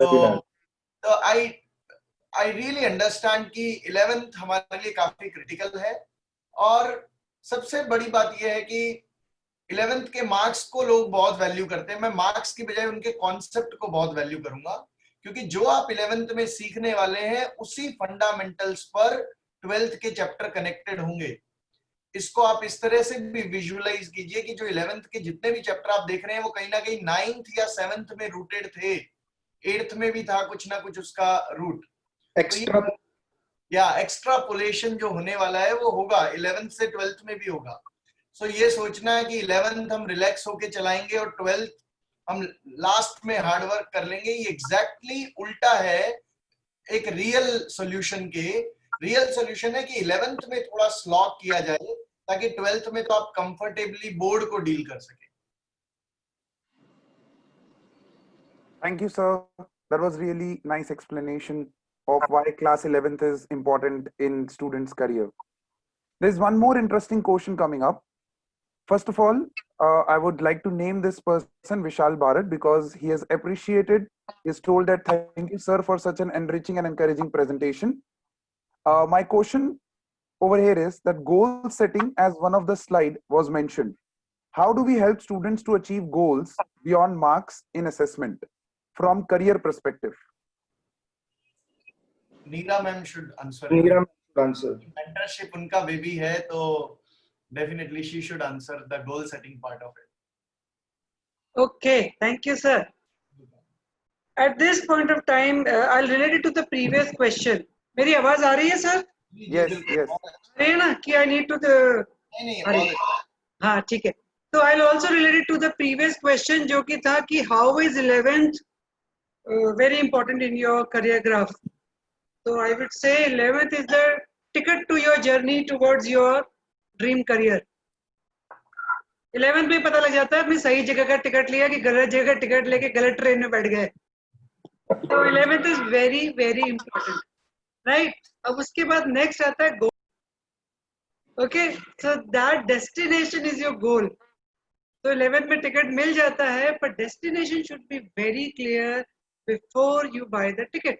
तो आई रियली अंडरस्टैंड कि 11th हमारे लिए काफी क्रिटिकल है. और सबसे बड़ी बात यह है कि 11th के मार्क्स को लोग बहुत वैल्यू करते हैं. मैं मार्क्स की बजाय उनके कॉन्सेप्ट को बहुत वैल्यू करूंगा, क्योंकि जो आप 11th में सीखने वाले हैं उसी फंडामेंटल्स पर 12th के चैप्टर कनेक्टेड होंगे. इसको आप इस तरह से भी विजुअलाइज कीजिए कि जो 11th के जितने भी चैप्टर आप देख रहे हैं वो कहीं ना कहीं 9th या 7th में रूटेड थे. 8th में भी था कुछ ना कुछ उसका रूट. एक्स्ट्रापोलेशन जो होने वाला है वो होगा 11th से 12th में भी होगा. सो ये सोचना है कि 11th हम रिलैक्स होके चलाएंगे और 12th हम लास्ट में हार्डवर्क कर लेंगे, ये एग्जैक्टली उल्टा है एक रियल सॉल्यूशन के. रियल सॉल्यूशन है कि 11th में थोड़ा स्लॉग किया जाए ताकि 12th में तो आप कंफर्टेबली बोर्ड को डील कर सके. Thank you, sir. That was really nice explanation of why class 11th is important in students' career. There's one more interesting question coming up. First of all, I would like to name this person Vishal Bharat because he has appreciated. He has told that thank you, sir, for such an enriching and encouraging presentation. My question over here is that goal setting, as one of the slide was mentioned. How do we help students to achieve goals beyond marks in assessment from career perspective? Neera ma'am should answer. Neera should answer. Mentorship उनका baby है तो definitely she should answer the goal setting part of it. Okay, thank you, sir. At this point of time, I'll relate it to the previous question. मेरी आवाज आ रही है, sir? Yes, yes. रही है ना कि I need to the. नहीं, हाँ, ठीक है. So I'll also relate it to the previous question, जो कि था कि how is 11th very important in your career graph. So I would say 11th is the ticket to your journey towards your dream career. 11th में पता लग जाता है अपनी सही जगह का टिकट लिया कि गलत जगह का टिकट लेके गलत ट्रेन में बैठ गए. So 11th is very very important, right? अब उसके बाद next आता है goal. Okay, so that destination is your goal. So 11th में टिकट मिल जाता है, but destination should be very clear before you buy the ticket.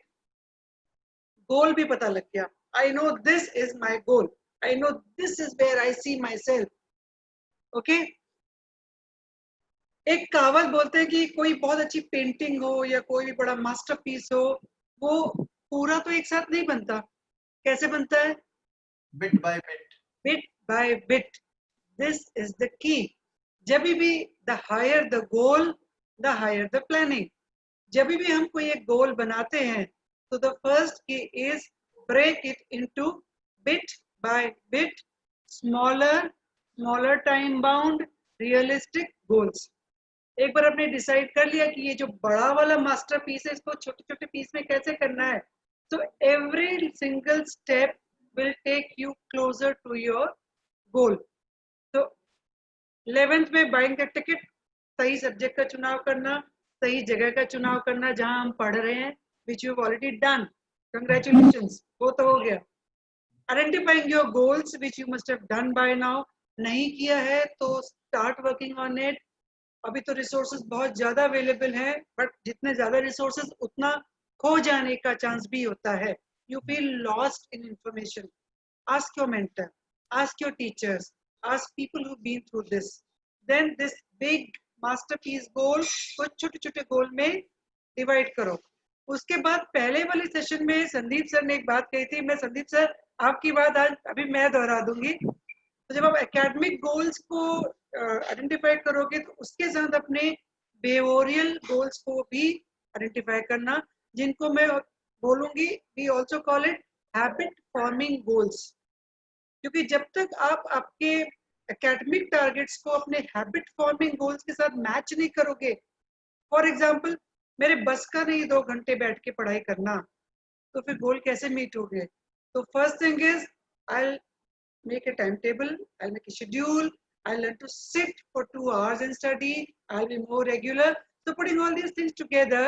Goal भी पता लग गया. I know this is my goal. I know this is where I see myself. Okay? एक कहावत बोलते हैं कि कोई बहुत अच्छी पेंटिंग हो या कोई भी बड़ा मास्टरपीस हो, वो पूरा तो एक साथ नहीं बनता. कैसे बनता है? Bit by bit. Bit by bit. This is the key. जब भी the higher the goal, the higher the planning. जब भी हम कोई एक गोल बनाते हैं, तो the first key is break it into bit by bit, smaller time bound, realistic goals. एक बार आपने डिसाइड कर लिया कि ये जो बड़ा वाला मास्टर पीस है, इसको छोटे छोटे पीस में कैसे करना है, तो every single step will take you closer to your goal. So 11th में buying the ticket, सही सब्जेक्ट का चुनाव करना, सही जगह का चुनाव करना जहां हम पढ़ रहे हैं, which you have already done. Congratulations, वो तो हो गया. Identifying your goals, which you must have done by now. नहीं किया है तो start working on it. अभी तो resources बहुत ज़्यादा available हैं, but जितने ज़्यादा resources उतना खो जाने का chance भी होता है. You feel lost in information. Ask your mentor, ask your teachers, ask people who've been through this. Then this big masterpiece goal को छोटे-छोटे goal में divide करो. उसके बाद पहले वाली सेशन में संदीप सर ने एक बात कही थी. मैं संदीप सर आपकी बात आज अभी मैं दोहरा दूंगी. तो जब आप एकेडमिक गोल्स को आइडेंटिफाई करोगे, तो उसके साथ अपने बिहेवियरल गोल्स को भी आइडेंटिफाई करना, जिनको मैं बोलूंगी we also call it habit forming goals. क्योंकि जब तक आप आपके एकेडमिक टारगेट्स को अपने हैबिट फॉर्मिंग गोल्स के साथ मैच नहीं करोगे, फॉर एग्जांपल मेरे बस का नहीं 2 घंटे बैठ के पढ़ाई करना, तो फिर गोल कैसे मीट होगे? तो first thing is I make a timetable, I'll make a schedule, I'll learn to sit for 2 hours and study, I'll be more regular. So putting all these things together,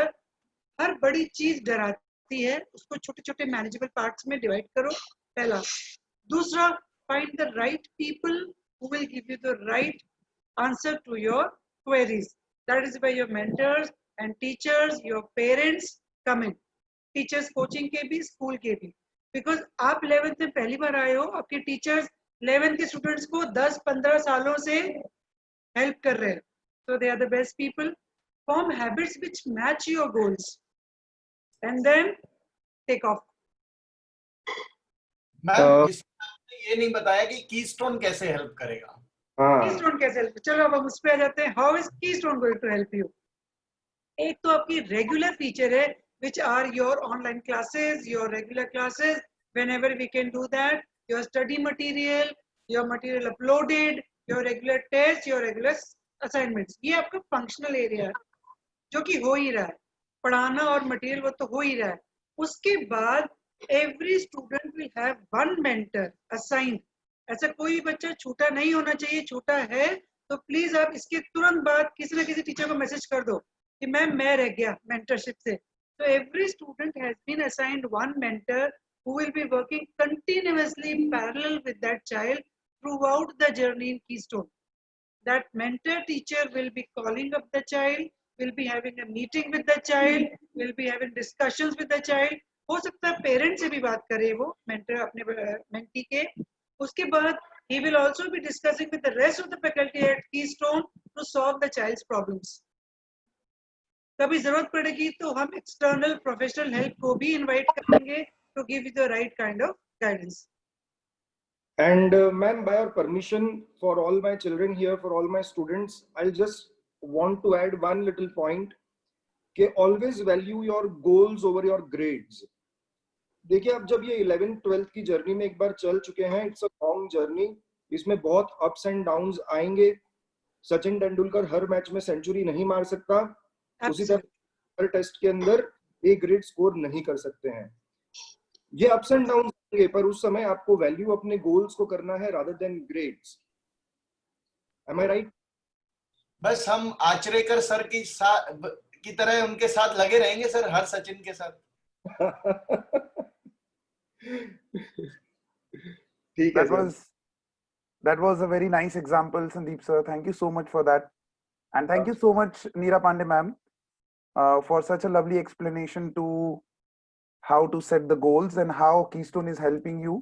हर बड़ी चीज डराती है, उसको छोटे छोटे manageable parts में divide करो. पहला. दूसरा, find the right people who will give you the right answer to your queries. That is where your mentors and teachers, your parents come in. Teachers coaching के भी, school के भी. Because आप 11th में पहली बार आए हो, आपके टीचर्स 11th के स्टूडेंट्स को 10-15 सालों से हेल्प कर रहे हैं. So they are the best people. Form habits which match your goals and then take off. Ma'am ये नहीं बताया कि कीस्टोन कैसे हेल्प करेगा. कीस्टोन कैसे हेल्प? चलो अब हम उस पे आ जाते हैं. How is keystone going to help you? एक तो आपकी रेगुलर फीचर है, which are your online classes, your regular classes, whenever we can do that, your study material, your material uploaded, your regular tests, your regular assignments. ये आपका functional area है, जो कि हो ही रहा है. पढ़ाना और material वो तो हो ही रहा है. उसके बाद every student will have one mentor assigned. ऐसा कोई बच्चा छूटा नहीं होना चाहिए. छूटा है तो प्लीज आप इसके तुरंत बाद किसी न किसी टीचर को मैसेज कर दो कि मैम मैं रह गया मेंटरशिप से. So every student has been assigned one mentor who will be working continuously parallel with that child throughout the journey in Keystone. That mentor teacher will be calling up the child, will be having a meeting with the child, will be having discussions with the child. हो सकता है parents से भी बात करे वो mentor अपने mentee के. उसके बाद he will also be discussing with the rest of the faculty at Keystone to solve the child's problems. कभी जरूरत पड़ेगी तो हम एक्सटर्नल प्रोफेशनल हेल्प को भी इनवाइट करेंगे to give you the right kind of guidance. And ma'am, by your permission, for all my children here, for all my students, I'll just want to add one little point. कि always value your goals over your grades. देखिए आप जब ये 11th 12th की journey में एक बार चल चुके हैं, इट्स अ लॉन्ग जर्नी, इसमें बहुत अप्स एंड डाउन्स आएंगे. सचिन तेंदुलकर हर मैच में सेंचुरी नहीं मार सकता, उसी तरह हर टेस्ट के अंदर ए ग्रेड स्कोर नहीं कर सकते हैं. ये अप्स एंड डाउन्स आएंगे, पर उस समय आपको वैल्यू अपने गोल्स को करना है रादर देन ग्रेड्स. एम आई राइट? बस हम आचरेकर सर की तरह उनके साथ लगे रहेंगे सर, हर सचिन के साथ. That was a very nice example, Sandeep sir. Thank you so much for that, and thank you so much, Neera Pandey ma'am, for such a lovely explanation to how to set the goals and how Keystone is helping you,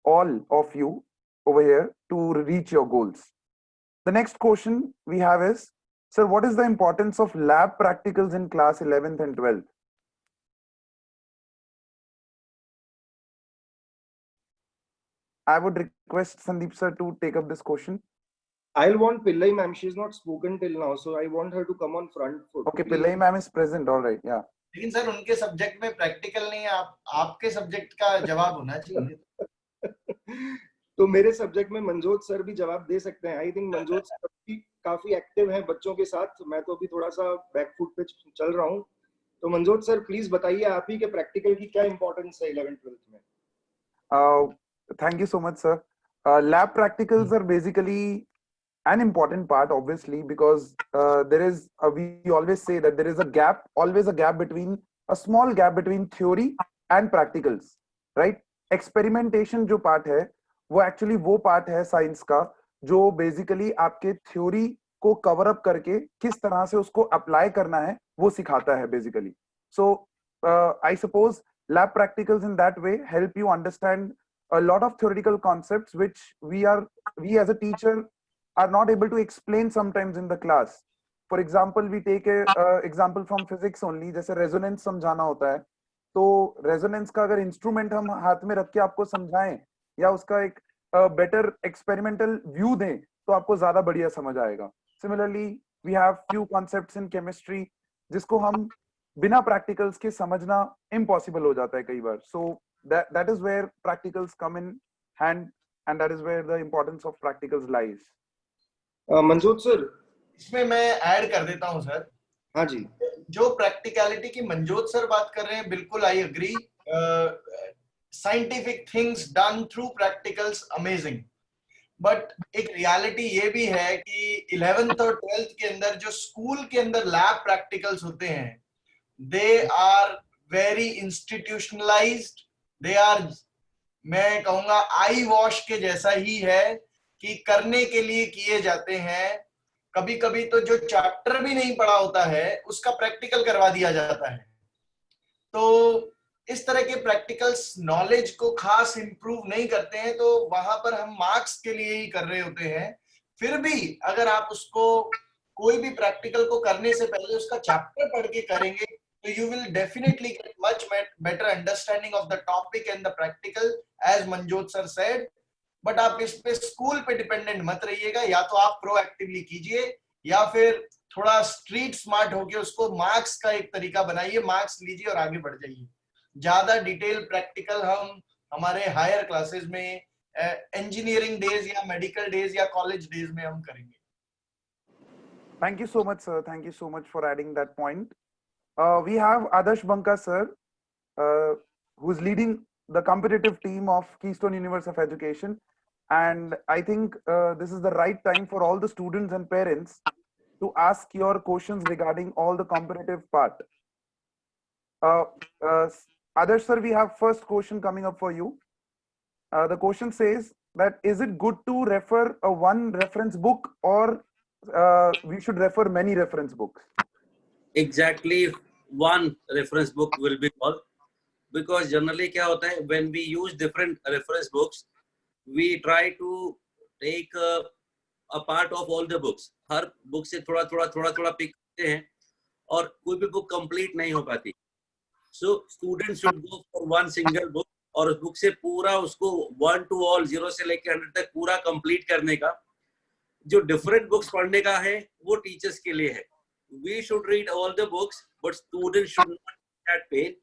all of you over here, to reach your goals. The next question we have is, sir, what is the importance of lab practicals in class 11th and 12th? I would request Sandeep sir to take up this question. I'll want Pillai ma'am. She's not spoken till now, so I want her to come on front foot. Okay, Pillai ma'am is present. All right, yeah. लेकिन sir उनके subject में practical नहीं है, आपके subject का जवाब होना चाहिए. तो मेरे सब्जेक्ट में मनजोत सर भी जवाब दे सकते हैं. आई थिंक मनजोत सर भी काफी एक्टिव हैं बच्चों के साथ. मैं तो अभी थोड़ा सा बैक फुट पे चल रहा हूँ. तो मनजोत सर प्लीज बताइए आप ही के प्रैक्टिकल की क्या इंपॉर्टेंस है 11th 12th में. Thank you so much, sir. Lab practicals are basically an important part, obviously, because we always say that there is always a gap between, a small gap between theory and practicals, right? Experimentation जो part है, वो actually वो part है science का, जो basically आपके theory को cover up करके किस तरह से उसको apply करना है, वो सिखाता है basically. So, I suppose lab practicals in that way help you understand a lot of theoretical concepts which we as a teacher are not able to explain sometimes in the class. For example, we take a example from physics only, जैसे resonance समझाना होता है, तो resonance का अगर instrument हम हाथ में रख के आपको समझाएं या उसका एक better experimental view दें, तो आपको ज्यादा बढ़िया समझ आएगा. Similarly, we have few concepts in chemistry जिसको हम बिना practicals के समझना impossible हो जाता है कई बार. So that is where practicals come in hand, and that is where the importance of practicals lies. Manjot sir, इसमें मैं ऐड कर देता हूं सर. हाँ जी. जो प्रैक्टिकलिटी की मनजोत सर बात कर रहे हैं, बिल्कुल I agree. Scientific things done through practicals amazing, but एक रियलिटी ये भी है कि 11th और 12th के अंदर जो स्कूल के अंदर लैब प्रैक्टिकल्स होते हैं, they are very institutionalized. They are, मैं कहूंगा आई वॉश के जैसा ही है कि करने के लिए किए जाते हैं. कभी कभी तो जो चैप्टर भी नहीं पढ़ा होता है उसका प्रैक्टिकल करवा दिया जाता है. तो इस तरह के प्रैक्टिकल्स नॉलेज को खास इंप्रूव नहीं करते हैं, तो वहां पर हम मार्क्स के लिए ही कर रहे होते हैं. फिर भी अगर आप उसको कोई भी प्रैक्टिकल को करने से पहले उसका चैप्टर पढ़ के करेंगे, so you will definitely get much better understanding of the topic and the practical, as Manjot sir said. But आप इस पे स्कूल पे डिपेंडेंट मत रहिएगा. या तो आप प्रोएक्टिवली कीजिए या फिर थोड़ा स्ट्रीट स्मार्ट होके उसको मार्क्स का एक तरीका बनाइए, मार्क्स लीजिए और आगे बढ़ जाइए. ज्यादा डिटेल प्रैक्टिकल हम हमारे हायर क्लासेस में इंजीनियरिंग डेज या मेडिकल डेज या कॉलेज डेज में हम करेंगे. Thank you so much, sir. Thank you so much for adding that point. We have Adarsh Banka sir, who is leading the competitive team of Keystone Universe of Education, and I think this is the right time for all the students and parents to ask your questions regarding all the competitive part. Adarsh sir, we have first question coming up for you. The question says that is it good to refer a one reference book, or we should refer many reference books? Exactly, one reference book will be all, because generally क्या होता है, when we use different reference books, we try to take a part of all the books. Her book से थोड़ा थोड़ा pick करते हैं और कोई भी book complete नहीं हो पाती. So students should go for one single book और उस book से पूरा उसको 1 to all 0 से लेके 100 तक पूरा complete करने का. जो different books पढ़ने का है वो teachers के लिए है. We should read all the books, but students should not get pain.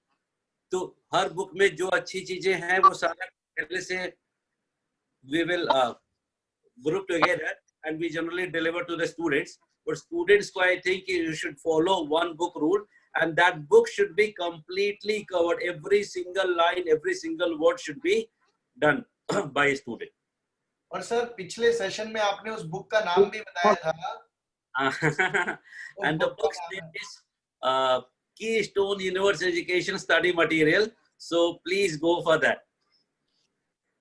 तो हर book में जो अच्छी चीजें हैं वो सारा पहले से we will group together and we generally deliver to the students. But students को I think you should follow one book rule, and that book should be completely covered. Every single line, every single word should be done by a student. और sir पिछले session में आपने उस book का नाम भी बताया था. And the book's name is Keystone Universe Education Study Material. So please go for that.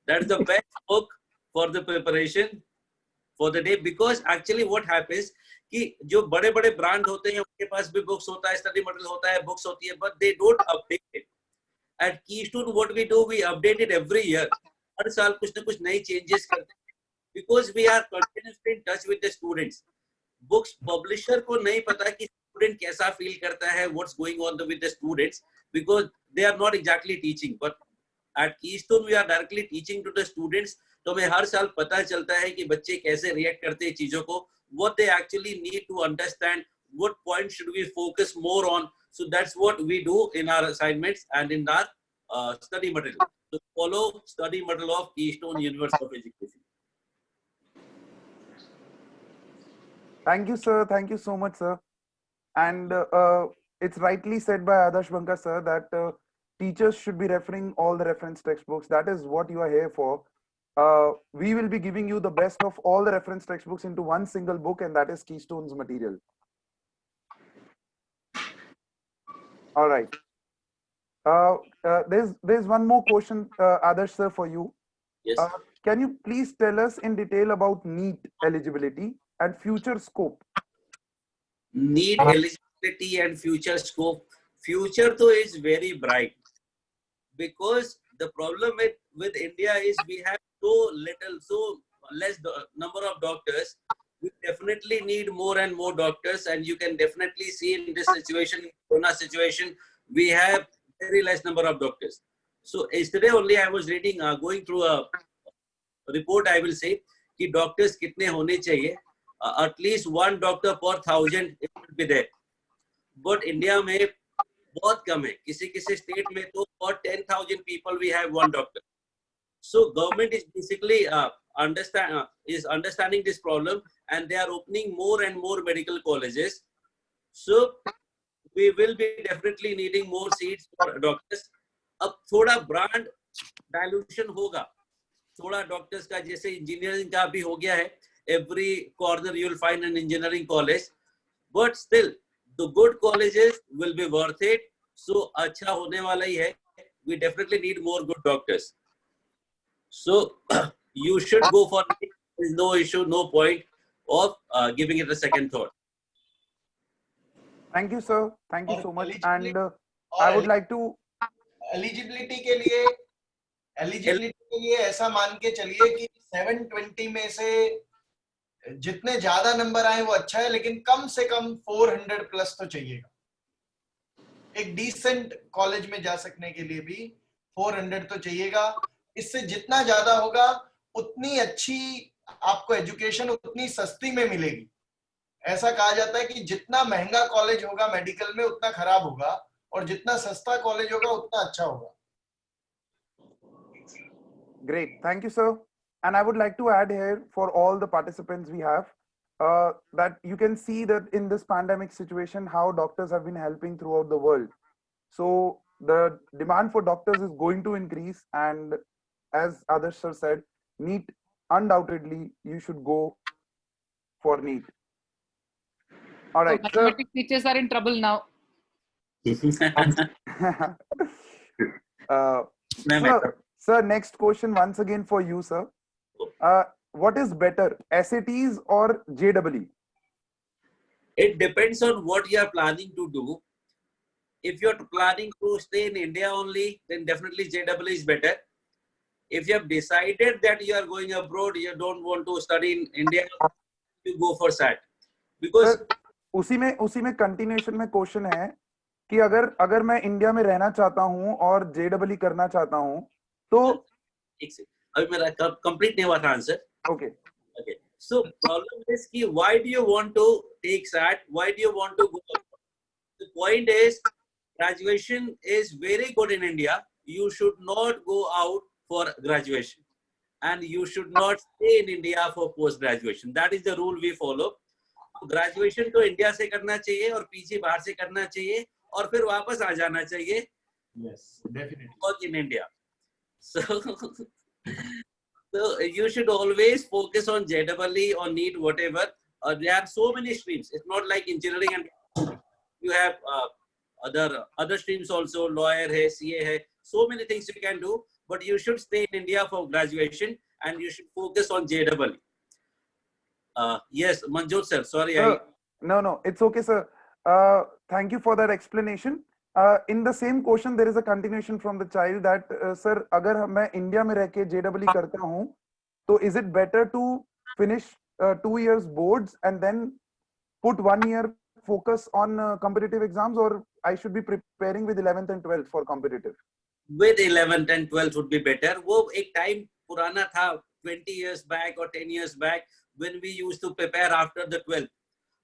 That's the best book for the preparation for the day, because actually what happens कि जो बड़े-बड़े ब्रांड होते हैं उनके पास भी बुक्स होता है, study material होता है, बुक्स होती है, but they don't update it. At Keystone what we do, we update it every year. हर साल कुछ ना कुछ नई चेंजेस करते हैं, because we are continuously in touch with the students. Books publisher को नहीं पता कि student कैसा feel करता है, what's going on with the students, because they are not exactly teaching. But at Keystone we are directly teaching to the students. तो हमें हर साल पता चलता है कि बच्चे कैसे react करते हैं चीजों को, what they actually need to understand, what point should we focus more on. So that's what we do in our assignments and in our study material. So follow study material of Keystone University of Education. Thank you, sir. Thank you so much, sir. And it's rightly said by Adarsh Banka, sir, that teachers should be referring all the reference textbooks. That is what you are here for. We will be giving you the best of all the reference textbooks into one single book, and that is Keystone's material. All right. There's one more question, Adarsh sir, for you. Yes. Can you please tell us in detail about NEET eligibility and future scope? NEET eligibility and future scope. Future though is very bright, because the problem with India is we have so less number of doctors. We definitely need more and more doctors, and you can definitely see in this situation, Corona situation, we have very less number of doctors. So yesterday only I was reading, going through a report, I will say, कि doctors कितने होने चाहिए, at least one doctor per 1,000 it will be there. But India में बहुत कम है, किसी state में तो for 10,000 people we have one doctor. So government is basically understanding this problem, and they are opening more and more medical colleges. So we will be definitely needing more seats for doctors. अब थोड़ा brand dilution होगा, थोड़ा doctors का जैसे engineering का भी हो गया है. Every corner you will find an engineering college, but still the good colleges will be worth it. So अच्छा होने वाला ही है. We definitely need more good doctors. So you should go for it. There is no issue, no point of giving it a second thought. Thank you, sir. Thank you so much. And I would like to eligibility के लिए ऐसा मान के चलिए कि 720 में से जितने ज्यादा नंबर आए वो अच्छा है, लेकिन कम से कम 400 प्लस तो चाहिएगा. एक डिसेंट कॉलेज में जा सकने के लिए भी 400 तो चाहिएगा. इससे जितना ज्यादा होगा उतनी अच्छी आपको एजुकेशन उतनी सस्ती में मिलेगी. ऐसा कहा जाता है कि जितना महंगा कॉलेज होगा मेडिकल में उतना खराब होगा, और जितना सस्ता कॉलेज होगा उतना अच्छा होगा. Great. Thank you, sir. And I would like to add here for all the participants we have, that you can see that in this pandemic situation, how doctors have been helping throughout the world. So the demand for doctors is going to increase. And as Adarsh sir said, NEET, undoubtedly, you should go for NEET. All So right, sir. mathematics teachers are in trouble now. Sir, next question once again for you, sir. What is better, SATs or JEE? It depends on what you are planning to do. If you're planning to stay in India only, then definitely JEE is better. If you have decided that you are going abroad, you don't want to study in India, you go for SAT. Because उसी में continuation में question है कि अगर मैं India में रहना चाहता हूं और JEE करना चाहता हूं तो एक सेकंड, अभी मेरा कंप्लीट नहीं हुआ था answer. Okay Okay. So problem is कि why do you want to take SAT? Why do you want to go? The point is graduation is very good in India. You should not go out for graduation, and you should not stay in India for post graduation. That is the rule we follow. Graduation तो India से करना चाहिए और पीछे बाहर से करना चाहिए और फिर वापस आ जाना चाहिए. Yes, definitely. Work in India. So you should always focus on JEE or NEET, whatever. There are so many streams. It's not like engineering and you have other streams also. Lawyer hai, CA hai. So many things you can do. But you should stay in India for graduation and you should focus on JEE. Yes, Manjot sir. Sorry. No, it's okay, sir. Thank you for that explanation. In the same question, there is a continuation from the child that, sir, अगर मैं India में रह के JEE करता हूँ, तो is it better to finish 2 years boards and then put 1 year focus on competitive exams, or I should be preparing with 11th and 12th for competitive? With 11th and 12th would be better. वो एक time पुराना था, 20 years back or 10 years back, when we used to prepare after the 12th.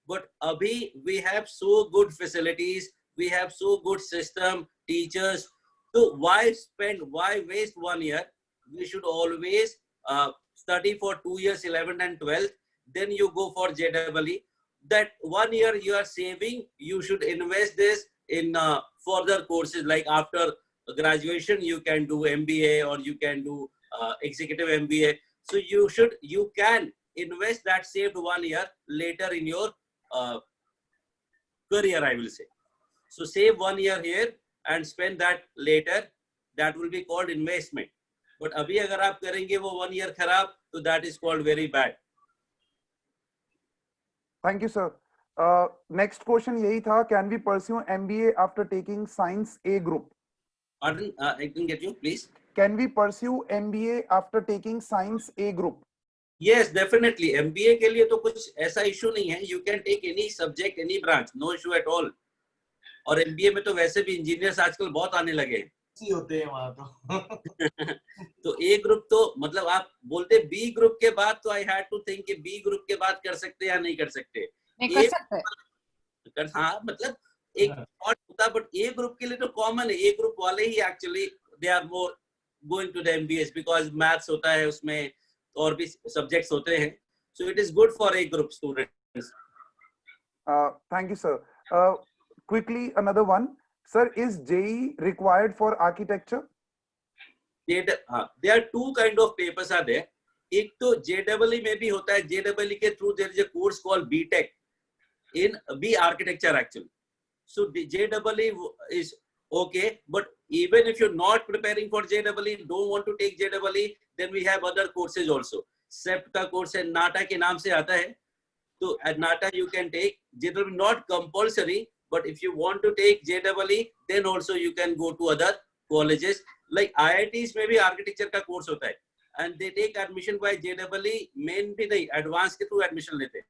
But abhi we have so good facilities. We have so good system, teachers. So why waste 1 year? We should always study for 2 years, 11th and 12th. Then you go for JEE. That 1 year you are saving, you should invest this in further courses. Like after graduation, you can do MBA or you can do executive MBA. So you can invest that saved 1 year later in your career, I will say. So save 1 year here and spend that later. That will be called investment. But अभी अगर आप करेंगे वो 1 year खराब, तो that is called very bad. Thank you, sir. Next question यही था, can we pursue MBA after taking Science A group? Pardon, I didn't get you, please. Can we pursue MBA after taking Science A group? Yes, definitely. MBA के लिए तो कुछ ऐसा issue नहीं है. You can take any subject, any branch, no issue at all. और MBA में तो वैसे भी इंजीनियर्स आजकल बहुत आने लगे हैं. होते हैं वहाँ तो. तो A ग्रुप तो मतलब आप बोलते B ग्रुप के बाद तो I had to think कि B ग्रुप के बाद कर सकते या नहीं कर सकते. नहीं कर सकते. हाँ मतलब एक थॉट होता, बट A ग्रुप के लिए तो कॉमन है. A ग्रुप वाले ही actually they are more going to the MBAs because maths होता है उसमें और भी सब्जेक्ट्स होते हैं. So it is good for A group students. Thank you, sir. Quickly, another one. Sir, is JEE required for architecture? There are two kind of papers are there. एक तो JEE में भी होता है. JEE के through there is a course called BTech in B architecture actually. So the JEE is okay, but even if you're not preparing for JEE, don't want to take JEE, then we have other courses also. SEPT का course है, NATA के नाम से आता है. So at NATA you can take. JEE not compulsory, but if you want to take JEE, then also you can go to other colleges. Like IITs में भी architecture का course होता है, and they take admission by JEE, main भी नहीं, advanced के through admission लेते हैं.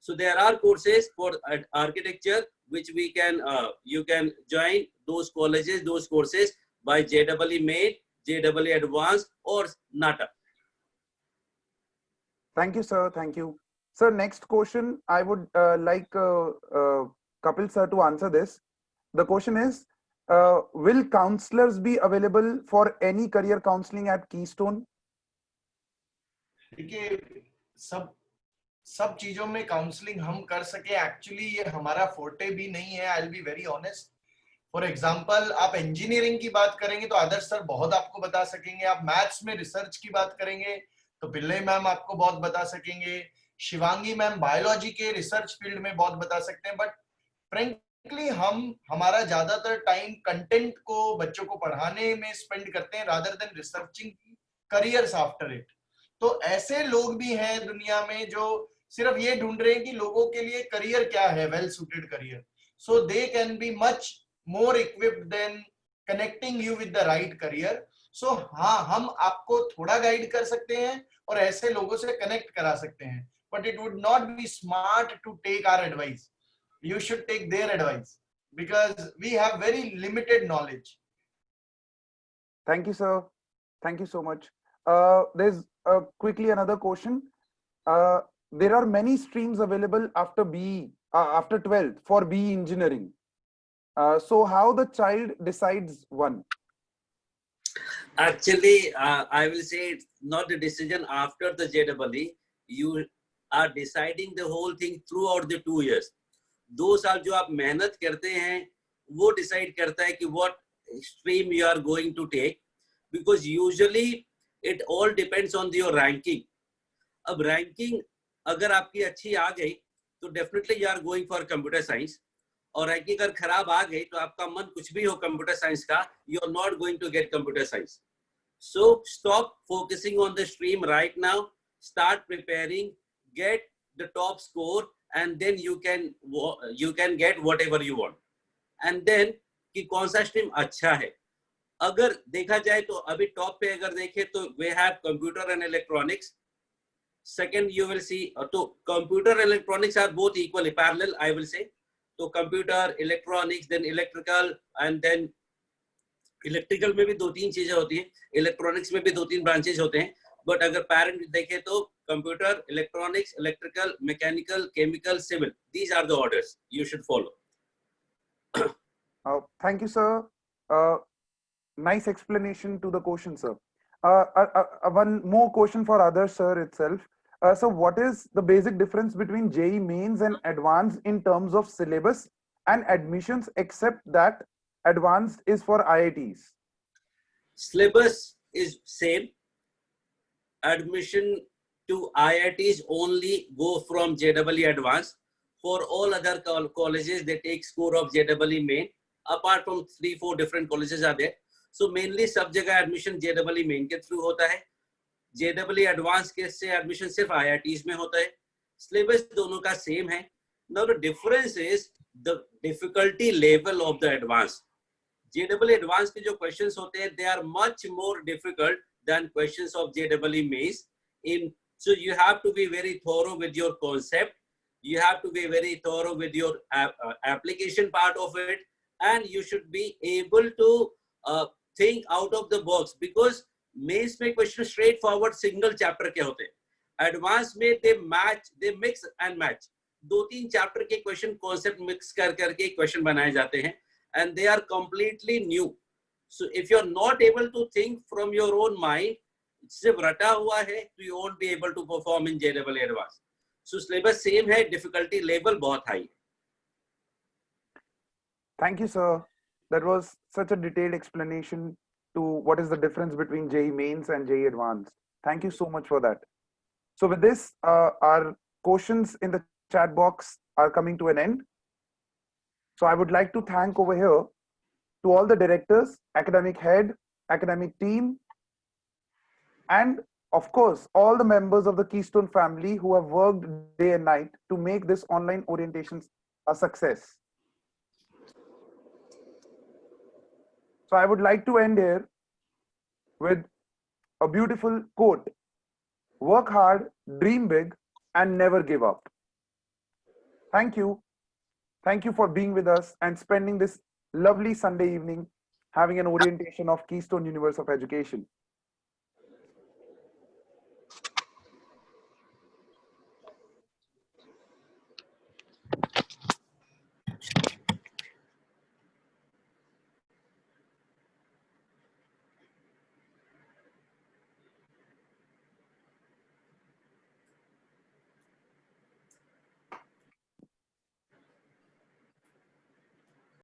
So there are courses for architecture which we can you can join those colleges, those courses by JEE main, JEE advanced or NATA. Thank you, sir. Thank you. Sir, next question, I would like Kapil sir to answer this. The question is, will counselors be available for any career counseling at Keystone? देखिए सब चीजों में counselling हम कर सके, actually ये हमारा forte भी नहीं है. I will be very honest. For example आप इंजीनियरिंग की बात करेंगे तो आदर्श सर बहुत आपको बता सकेंगे. आप मैथ्स में रिसर्च की बात करेंगे तो पिल्लई मैम आपको बहुत बता सकेंगे. शिवांगी मैम बायोलॉजी के रिसर्च फील्ड में बहुत बता सकते हैं, बट फ्रेंकली हमारा ज्यादातर टाइम कंटेंट को बच्चों को पढ़ाने में स्पेंड करते हैं rather than researching careers after it. तो ऐसे लोग भी हैं दुनिया में जो सिर्फ ये ढूंढ रहे हैं कि लोगों के लिए करियर क्या है, well suited career, so they can be much more equipped than connecting you with the right career. So हाँ, हम आपको थोड़ा गाइड कर सकते हैं और ऐसे लोगों से कनेक्ट करा सकते हैं, but it would not be smart to take our advice. You should take their advice because we have very limited knowledge. Thank you, sir. Thank you so much. There's quickly another question. There are many streams available after BE, after 12th for BE engineering. So how the child decides one? Actually, I will say it's not the decision after the JEE. You are deciding the whole thing throughout the 2 years. 2 साल जो आप मेहनत करते हैं वो decide करता है कि what stream you are going to take, because usually it all depends on your ranking. अब ranking अगर आपकी अच्छी आ गई तो definitely you are going for computer science, और रैंकिंग अगर खराब आ गई तो आपका मन कुछ भी हो कंप्यूटर साइंस का, you are not going to get computer science. So stop focusing on the stream right now, start preparing, get the top score, and then you can get whatever you want. And then कि कौन सा stream अच्छा है, अगर देखा जाए तो अभी टॉप पे अगर देखें तो we have computer and electronics. Second you will see, तो computer and electronics are both equally parallel, I will say. तो computer, electronics, then electrical, and then electrical में भी 2-3 चीजें होती हैं, electronics में भी 2-3 ब्रांचेज होते हैं, बट अगर पैरेंट देखें तो computer, electronics, electrical, mechanical, chemical, civil, these are the orders you should follow. Thank you, sir. Nice explanation to the question, sir. One more question for others, sir, itself. So what is the basic difference between JEE mains and advanced in terms of syllabus and admissions, except that advanced is for IITs? Syllabus is same. Admission to IITs only go from JEE Advanced. For all other colleges, they take score of JEE Main. Apart from 3-4 different colleges are there. So mainly सब जगह admission JEE Main के through होता है. JEE Advanced के से admission सिर्फ IITs में होता है. Syllabus दोनों का same है. Now the difference is the difficulty level of the advanced. JEE Advanced के जो questions होते हैं, they are much more difficult than questions of JEE Mains. So you have to be very thorough with your concept. You have to be very thorough with your application part of it, and you should be able to think out of the box, because mains में question straightforward single chapter के होते हैं. Advanced में they mix and match. 2-3 chapter के question concept mix करके question बनाए जाते हैं, and they are completely new. So if you're not able to think from your own mind, सिर्फ रटा हुआ है, तो you won't be able to perform in JEE Advanced. So syllabus same है, difficulty level बहुत high. Thank you, sir. That was such a detailed explanation to what is the difference between JEE mains and JEE Advanced. Thank you so much for that. So with this, our questions in the chat box are coming to an end. So I would like to thank over here to all the directors, academic head, academic team, and of course, all the members of the Keystone family who have worked day and night to make this online orientations a success. So I would like to end here with a beautiful quote: work hard, dream big, and never give up. Thank you. Thank you for being with us and spending this lovely Sunday evening having an orientation of Keystone Universe of Education.